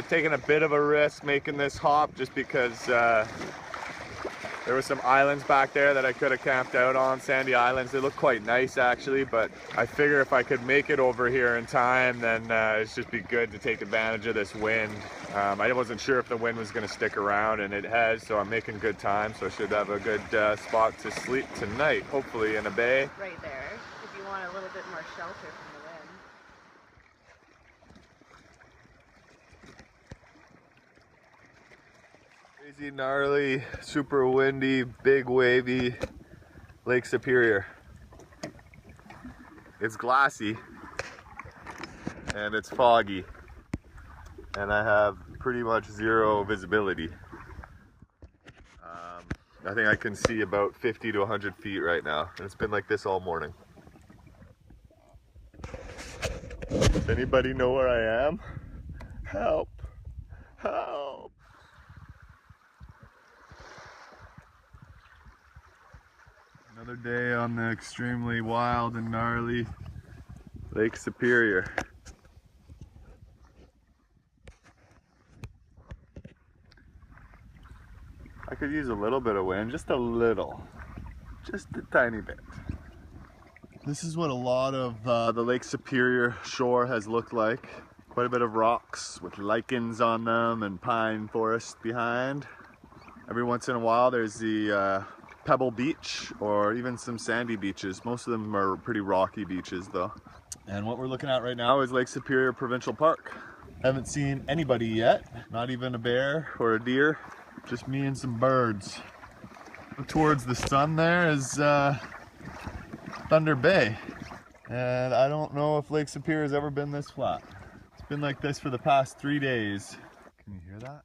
Taking a bit of a risk making this hop just because there were some islands back there that I could have camped out on, sandy islands. They look quite nice actually, but I figure if I could make it over here in time, then it'd just be good to take advantage of this wind. I wasn't sure if the wind was going to stick around, and it has, so I'm making good time, so I should have a good spot to sleep tonight, hopefully in a bay. Right there, if you want a little bit more shelter from the wind. Crazy, gnarly, super windy, big wavy Lake Superior. It's glassy and it's foggy and I have pretty much zero visibility. I think I can see about 50 to 100 feet right now, and it's been like this all morning. Does anybody know where I am? Help! Another day on the extremely wild and gnarly Lake Superior. I could use a little bit of wind, just a little, just a tiny bit. This is what a lot of the Lake Superior shore has looked like. Quite a bit of rocks with lichens on them and pine forest behind. Every once in a while there's the pebble beach or even some sandy beaches. Most of them are pretty rocky beaches though. And what we're looking at right now is Lake Superior Provincial Park. Haven't seen anybody yet, not even a bear or a deer, just me and some birds. Towards the sun there is Thunder Bay. And I don't know if Lake Superior has ever been this flat. It's been like this for the past 3 days. Can you hear that?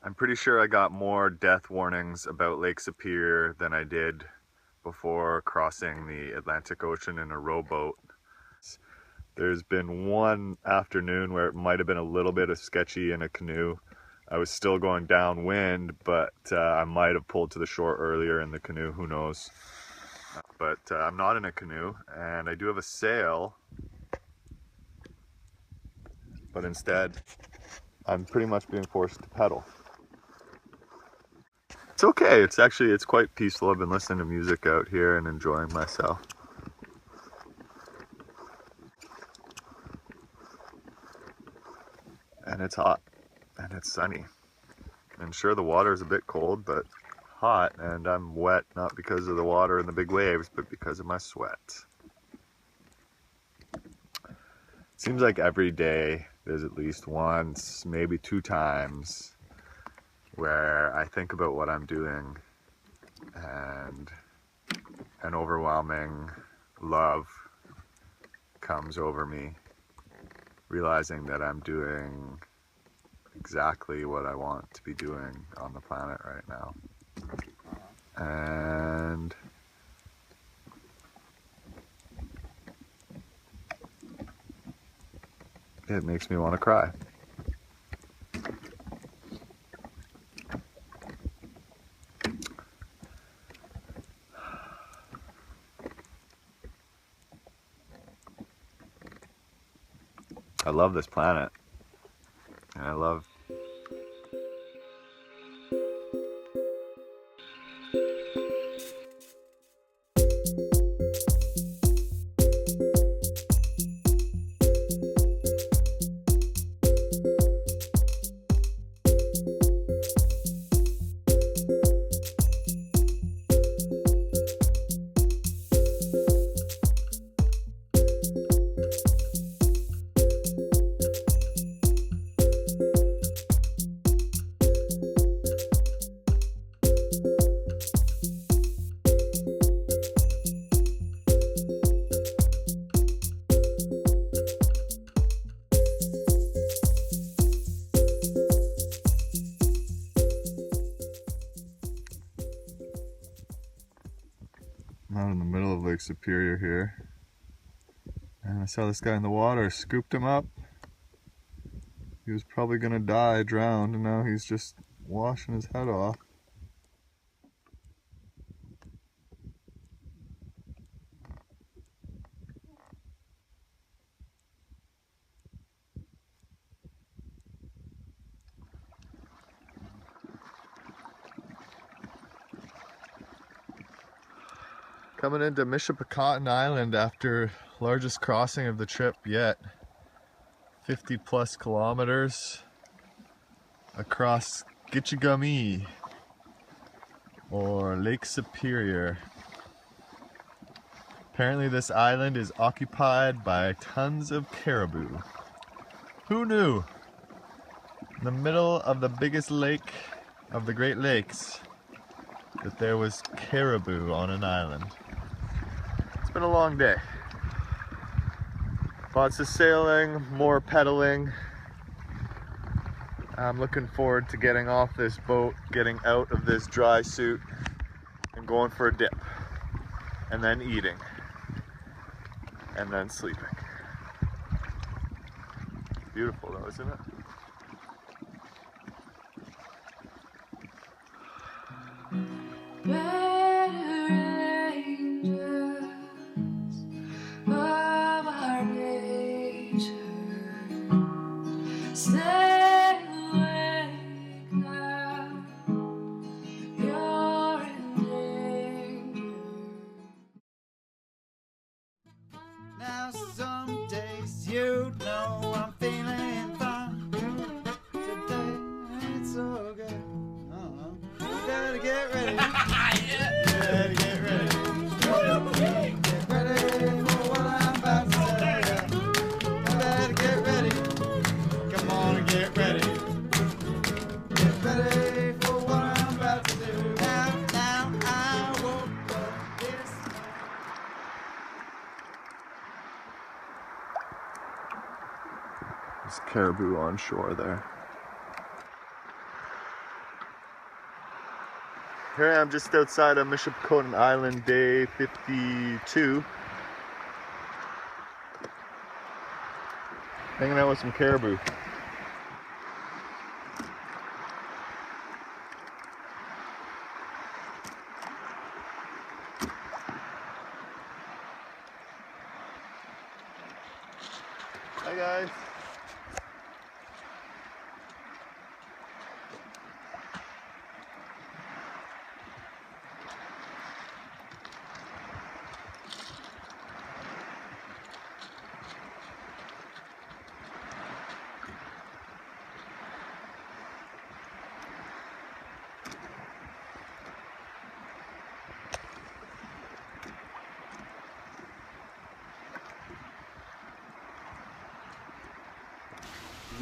I'm pretty sure I got more death warnings about Lake Superior than I did before crossing the Atlantic Ocean in a rowboat. There's been one afternoon where it might have been a little bit of sketchy in a canoe. I was still going downwind, but I might have pulled to the shore earlier in the canoe, who knows. But I'm not in a canoe, and I do have a sail, but instead I'm pretty much being forced to pedal. It's okay, it's quite peaceful. I've been listening to music out here and enjoying myself. And it's hot, and it's sunny. And sure, the water's a bit cold, but hot, and I'm wet, not because of the water and the big waves, but because of my sweat. It seems like every day there's at least once, maybe 2 times, where I think about what I'm doing and an overwhelming love comes over me, realizing that I'm doing exactly what I want to be doing on the planet right now. And it makes me want to cry. I love this planet, and I love I'm out in the middle of Lake Superior here, and I saw this guy in the water, scooped him up. He was probably gonna die, drowned, and now he's just washing his head off. Coming into Muskoka Island after largest crossing of the trip yet. 50 plus kilometers across Gitchigami or Lake Superior. Apparently this island is occupied by tons of caribou. Who knew? In the middle of the biggest lake of the Great Lakes that there was caribou on an island. It's been a long day. Lots of sailing, more pedaling. I'm looking forward to getting off this boat, getting out of this dry suit, and going for a dip. And then eating. And then sleeping. Beautiful though, isn't it? get ready. You better get ready. Get ready for what I'm about to tell ya. You better get ready. Come on and get ready. Get ready for what I'm about to do. Now I woke up this There's caribou on shore there. Here I am just outside of Manitoulin Island, day 52. Hanging out with some caribou. Hi guys.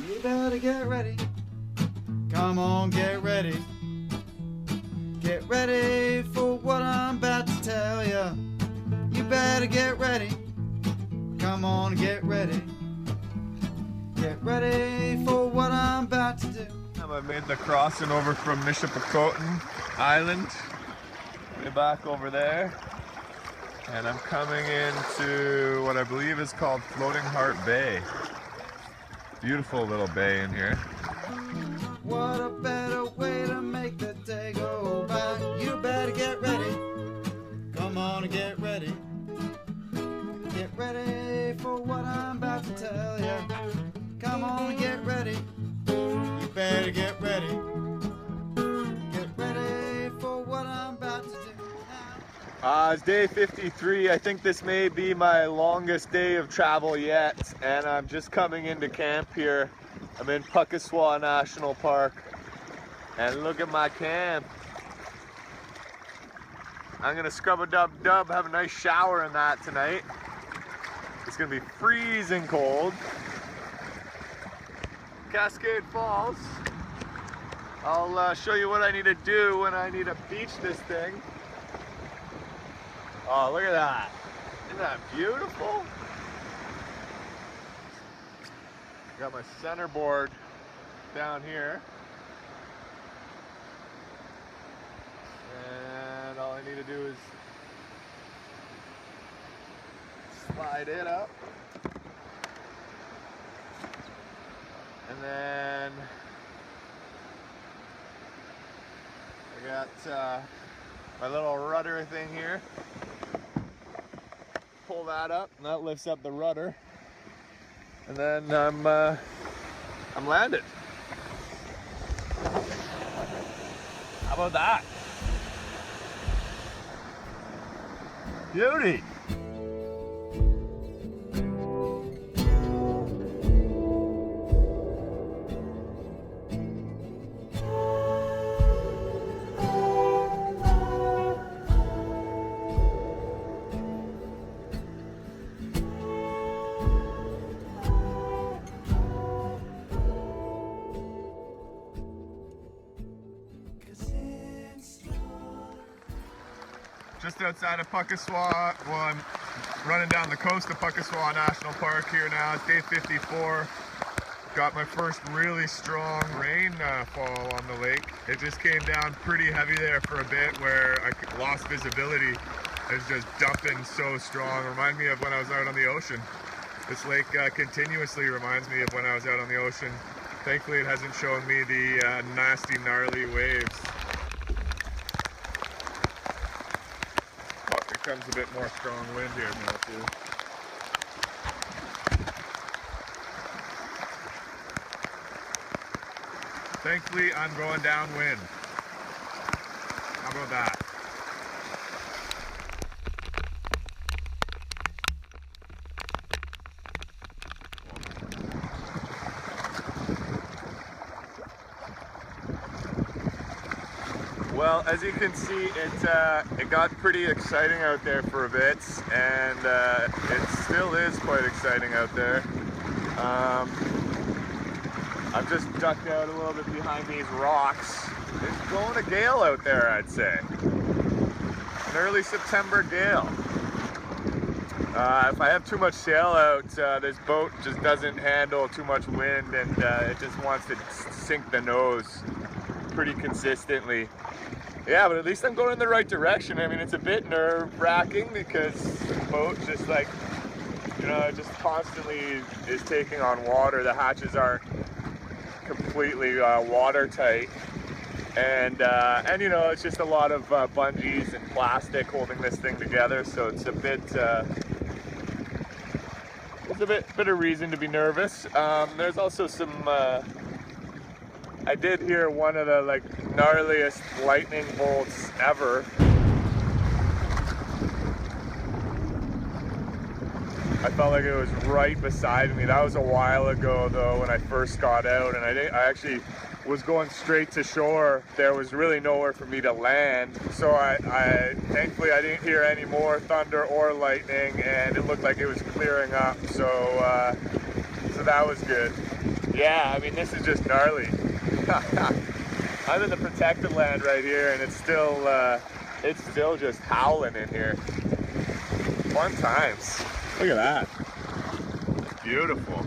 You better get ready. Come on, get ready. Get ready for what I'm about to tell ya. You better get ready. Come on, get ready. Get ready for what I'm about to do. I made the crossing over from Manitoulin Island, way back over there, and I'm coming into what I believe is called Floating Heart Bay. Beautiful little bay in here. What a better way to make the day go by. You better get ready. Come on and get ready. Get ready for what I'm about to tell ya. Come on and get ready. You better get ready. Get ready for what I'm about to do now. It's day 53. I think this may be my longest day of travel yet, and I'm just coming into camp here. I'm in Puckaswa National Park, and look at my camp. I'm gonna scrub-a-dub-dub, have a nice shower in that tonight. It's gonna be freezing cold. Cascade Falls. I'll show you what I need to do when I need to beach this thing. Oh, look at that. Isn't that beautiful? Got my centerboard down here. And all I need to do is slide it up. And then I got my little rudder thing here. Pull that up, and that lifts up the rudder. And then I'm landed. How about that? Beauty. Just outside of Puckaswa. Well, I'm running down the coast of Puckaswa National Park here now. It's day 54. Got my first really strong rainfall on the lake. It just came down pretty heavy there for a bit where I lost visibility. It was just dumping so strong. Reminded me of when I was out on the ocean. This lake continuously reminds me of when I was out on the ocean. Thankfully it hasn't shown me the nasty, gnarly waves. Comes a bit more strong wind here now too. Thankfully I'm going downwind. How about that? Well, as you can see, it got pretty exciting out there for a bit, and it still is quite exciting out there. I've just ducked out a little bit behind these rocks. It's blowing a gale out there, I'd say. An early September gale. If I have too much sail out, this boat just doesn't handle too much wind, and it just wants to sink the nose pretty consistently. Yeah, but at least I'm going in the right direction. I mean, it's a bit nerve-wracking because the boat just like, you know, it just constantly is taking on water. The hatches aren't completely watertight. And you know, it's just a lot of bungees and plastic holding this thing together, so it's a bit bit of reason to be nervous. There's also some I did hear one of the like gnarliest lightning bolts ever. I felt like it was right beside me. That was a while ago though, when I first got out, and I actually was going straight to shore. There was really nowhere for me to land, so I thankfully I didn't hear any more thunder or lightning, and it looked like it was clearing up, so that was good. Yeah, I mean, this is just gnarly. I'm in the protected land right here, and it's still just howling in here. Fun times. Look at that. Beautiful.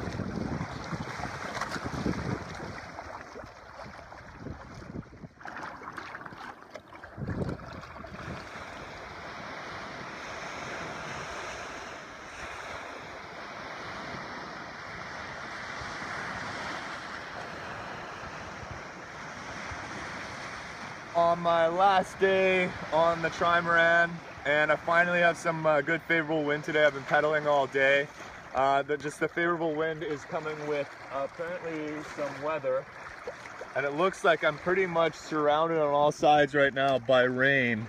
On my last day on the trimaran, and I finally have some good favorable wind today. I've been pedaling all day. Just the favorable wind is coming with apparently some weather, and it looks like I'm pretty much surrounded on all sides right now by rain.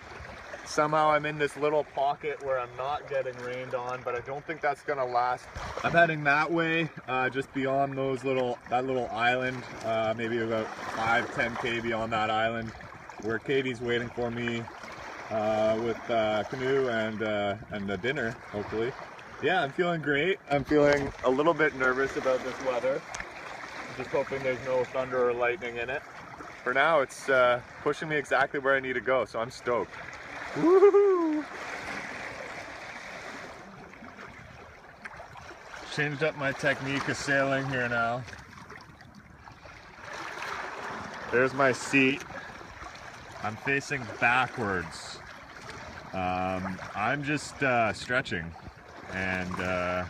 Somehow I'm in this little pocket where I'm not getting rained on, but I don't think that's gonna last. I'm heading that way, just beyond that little island, maybe about 5-10 k beyond that island, where Katie's waiting for me with Canoe and the dinner, hopefully. Yeah, I'm feeling great. I'm feeling a little bit nervous about this weather. I'm just hoping there's no thunder or lightning in it. For now, it's pushing me exactly where I need to go, so I'm stoked. Woohoo! Changed up my technique of sailing here now. There's my seat. I'm facing backwards. I'm just stretching and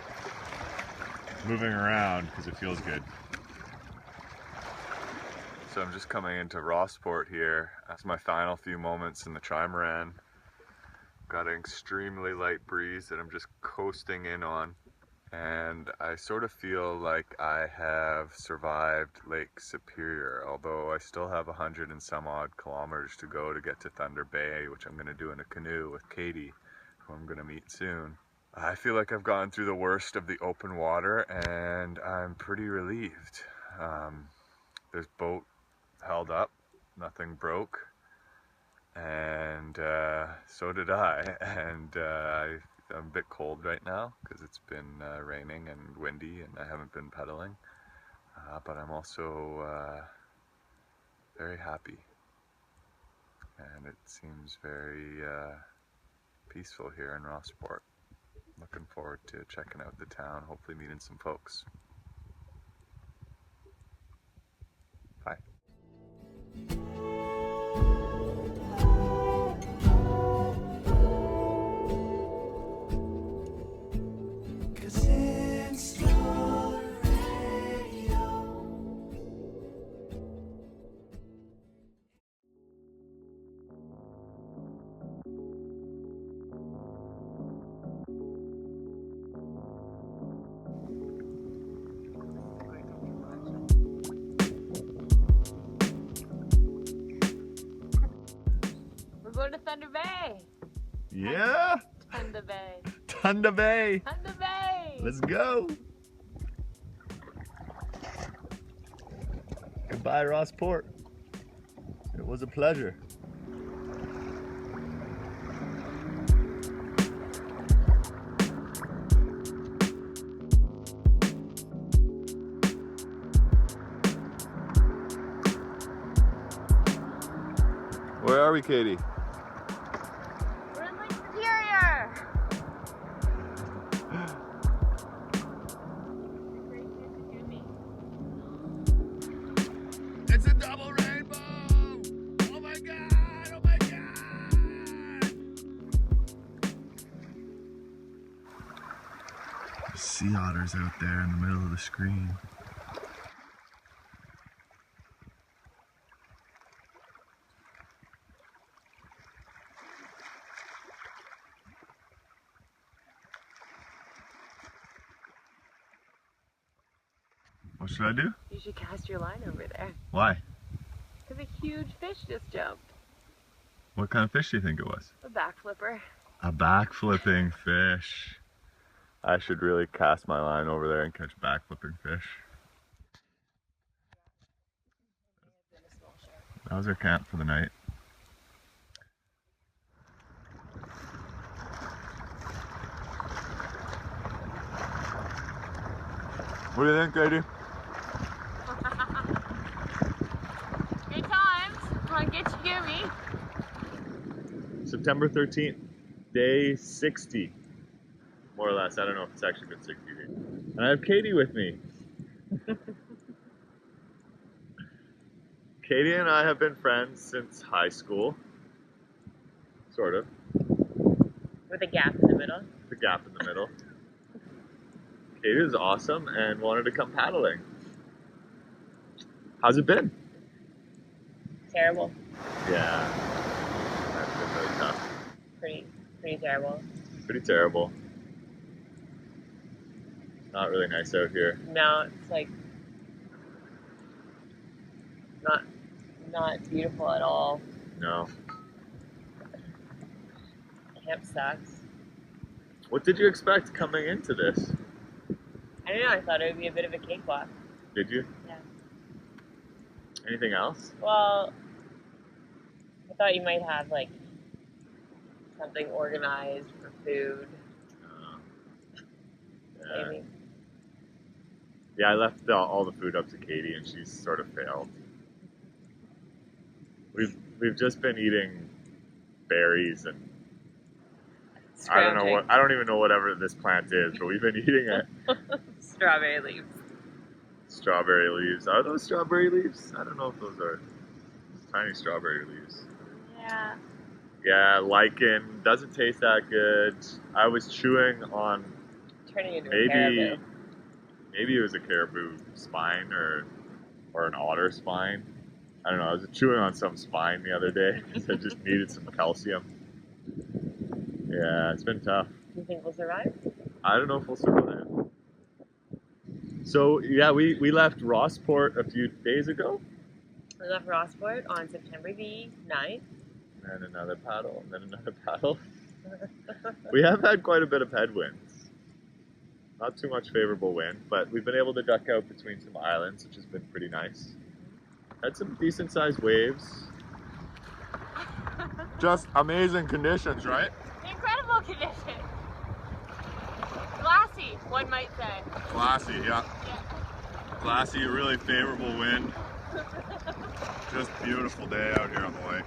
moving around because it feels good. So I'm just coming into Rossport here. That's my final few moments in the trimaran. Got an extremely light breeze that I'm just coasting in on. And I sort of feel like I have survived Lake Superior, although I still have 100 and some odd kilometers to go to get to Thunder Bay, which I'm going to do in a canoe with Katie, who I'm going to meet soon. I feel like I've gone through the worst of the open water, and I'm pretty relieved. This boat held up, nothing broke, and so did I, and I'm a bit cold right now because it's been raining and windy and I haven't been pedaling, but I'm also very happy, and it seems very peaceful here in Rossport. Looking forward to checking out the town, hopefully meeting some folks. Bye. Going to Thunder Bay. Yeah. Thunder Bay. Thunder Bay. Thunder Bay. Let's go. Goodbye, Rossport. It was a pleasure. are we, Katie? We're in Lake Superior. It's a double rainbow! Oh my god! Oh my god! Sea otters out there in the middle of the screen. What should I do? You should cast your line over there. Why? Because a huge fish just jumped. What kind of fish do you think it was? A backflipper. A backflipping fish. I should really cast my line over there and catch backflipping fish. That was our camp for the night. What do you think, Katie? Good times. Come on, get you, give me. September 13th, day 60. More or less. I don't know if it's actually been 60 days. And I have Katie with me. Katie and I have been friends since high school. Sort of. With a gap in the middle. The gap in the middle. Katie is awesome and wanted to come paddling. How's it been? Terrible. Yeah. That's been really tough. Pretty terrible. Pretty terrible. It's not really nice out here. No, it's like not beautiful at all. No. Camp sucks. What did you expect coming into this? I don't know, I thought it would be a bit of a cakewalk. Did you? Yeah. Anything else? Well, I thought you might have like something organized for food. Yeah. Maybe. Yeah, I left all the food up to Katie and she's sort of failed. We've just been eating berries and I don't even know whatever this plant is, but we've been eating it. Strawberry leaves. Strawberry leaves. Are those strawberry leaves? I don't know if those are tiny strawberry leaves. Yeah. Yeah, lichen. Doesn't taste that good. I was chewing on Turning into a caribou. maybe it was a caribou spine or an otter spine. I don't know. I was chewing on some spine the other day because I just needed some calcium. Yeah, it's been tough. Do you think we'll survive? I don't know if we'll survive. So yeah, we left Rossport a few days ago. We left Rossport on September the 9th. And another paddle, and then another paddle. We have had quite a bit of headwinds. Not too much favorable wind, but we've been able to duck out between some islands, which has been pretty nice. Had some decent sized waves. Just amazing conditions, right? Incredible condition. Glassy, one might say. Glassy, yeah. Glassy, really favorable wind. Just beautiful day out here on the lake.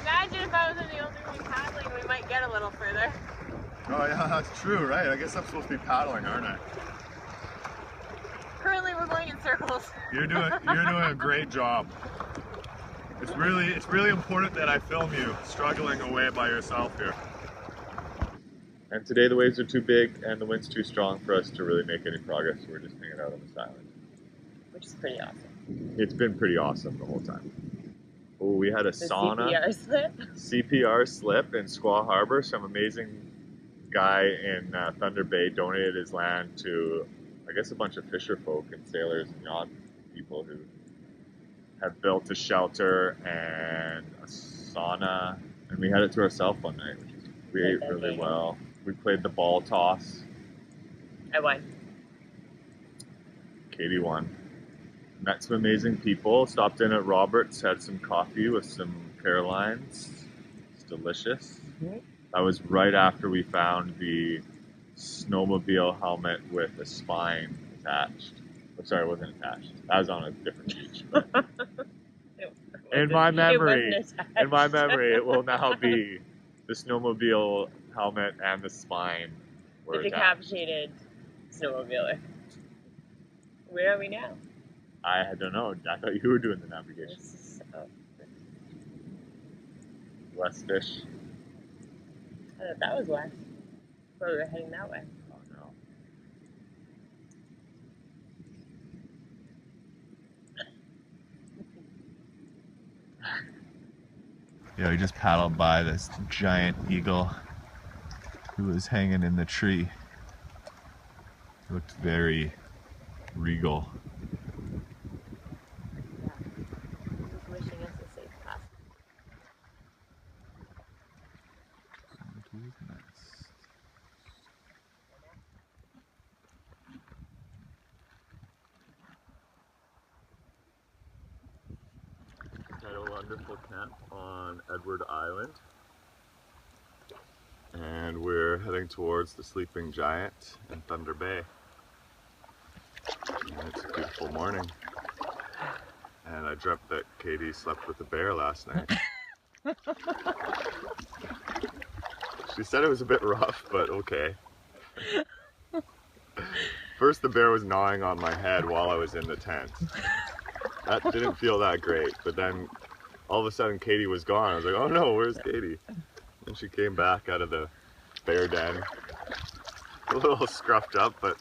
Imagine if I was in the only one paddling, we might get a little further. Oh yeah, that's true, right? I guess I'm supposed to be paddling, aren't I? Currently we're going in circles. You're doing a great job. It's really important that I film you struggling away by yourself here. And today the waves are too big and the wind's too strong for us to really make any progress, so we're just hanging out on this island. Which is pretty awesome. It's been pretty awesome the whole time. Oh, we had a sauna. CPR slip. CPR slip in Squaw Harbor. Some amazing guy in Thunder Bay donated his land to, I guess, a bunch of fisher folk and sailors and yacht people who have built a shelter and a sauna, and we had it to ourselves one night, which we ate really well. We played the ball toss. I won. Katie won. Met some amazing people. Stopped in at Robert's, had some coffee with some Carolines. It's delicious. That was right after we found the snowmobile helmet with a spine attached. I'm sorry, it wasn't attached. That was on a different beach. It In my It memory, wasn't attached. in my memory, it will now be the snowmobile helmet and the spine The were attached. decapitated snowmobiler. Where are we now? I don't know. I thought you were doing the navigation. This is, oh, West Fish. I thought that was west. But we were heading that way. Oh no. Yeah, we just paddled by this giant eagle who was hanging in the tree. He looked very regal. Just wishing us a safe passage. Had a wonderful camp on Edward Island, and we're heading towards the Sleeping Giant in Thunder Bay. And it's a beautiful morning, and I dreamt that Katie slept with a bear last night. She said it was a bit rough, but okay. First the bear was gnawing on my head while I was in the tent. That didn't feel that great, but then all of a sudden Katie was gone. I was like, oh no, where's Katie? And she came back out of the bear den, a little scruffed up, but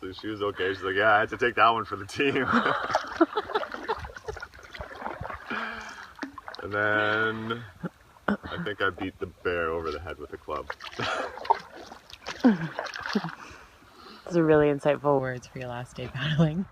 so she was okay. She's like, yeah, I had to take that one for the team. And then I think I beat the bear over the head with a club. Those are really insightful words for your last day paddling.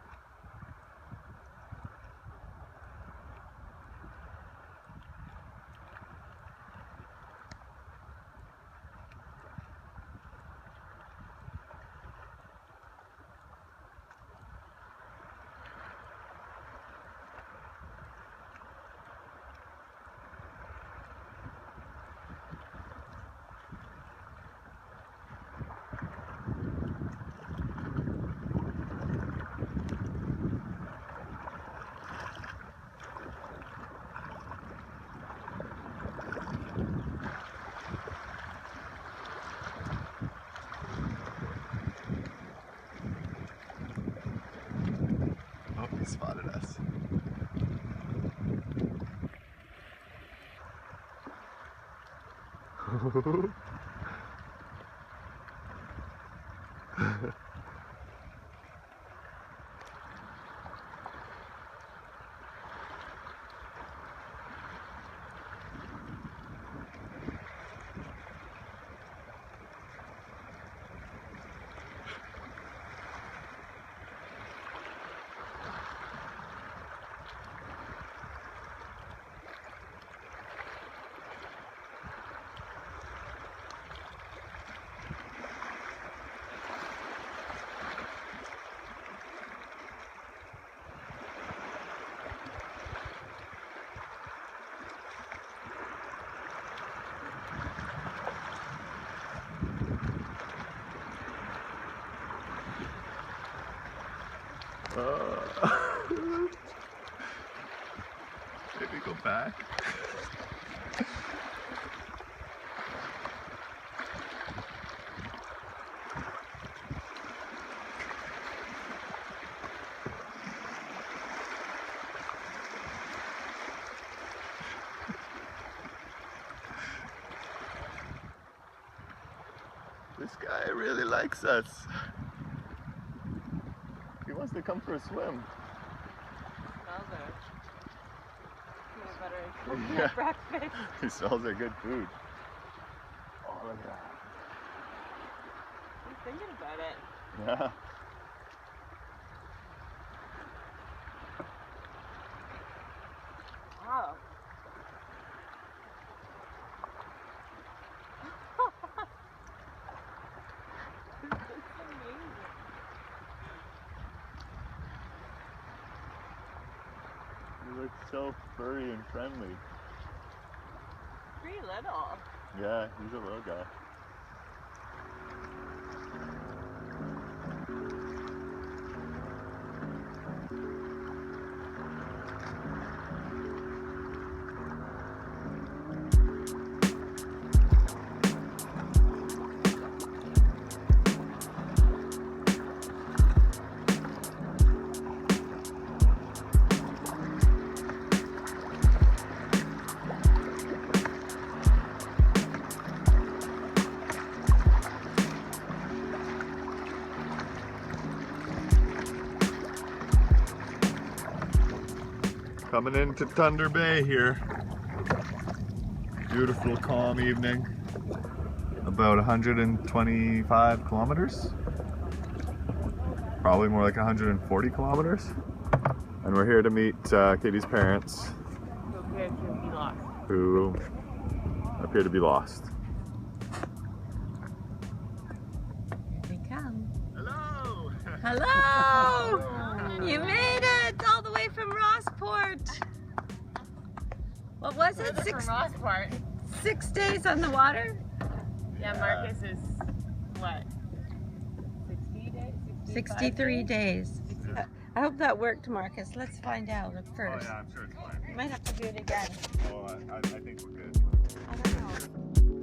Oh, he spotted us. Maybe go back. This guy really likes us. He wants to come for a swim. Smells it. Peanut butter Yeah. and breakfast. He smells like good food. Oh, look at that. I'm thinking about it. Yeah. Wow. This is amazing. He looks so furry and friendly. Pretty little. Yeah, he's a little guy. Coming into Thunder Bay here. Beautiful, calm evening. About 125 kilometers. Probably more like 140 kilometers. And we're here to meet Katie's parents, who appear to be lost. Here we come. Hello! Hello! You made it all the way from Rossport. What was it? From Rossport. 6 days on the water? Yeah, Marcus is what? 60 days? 63 days. I hope that worked, Marcus. Let's find out at Oh first. yeah, I'm sure it's fine. We might have to do it again. Oh, I think we're good. I don't know.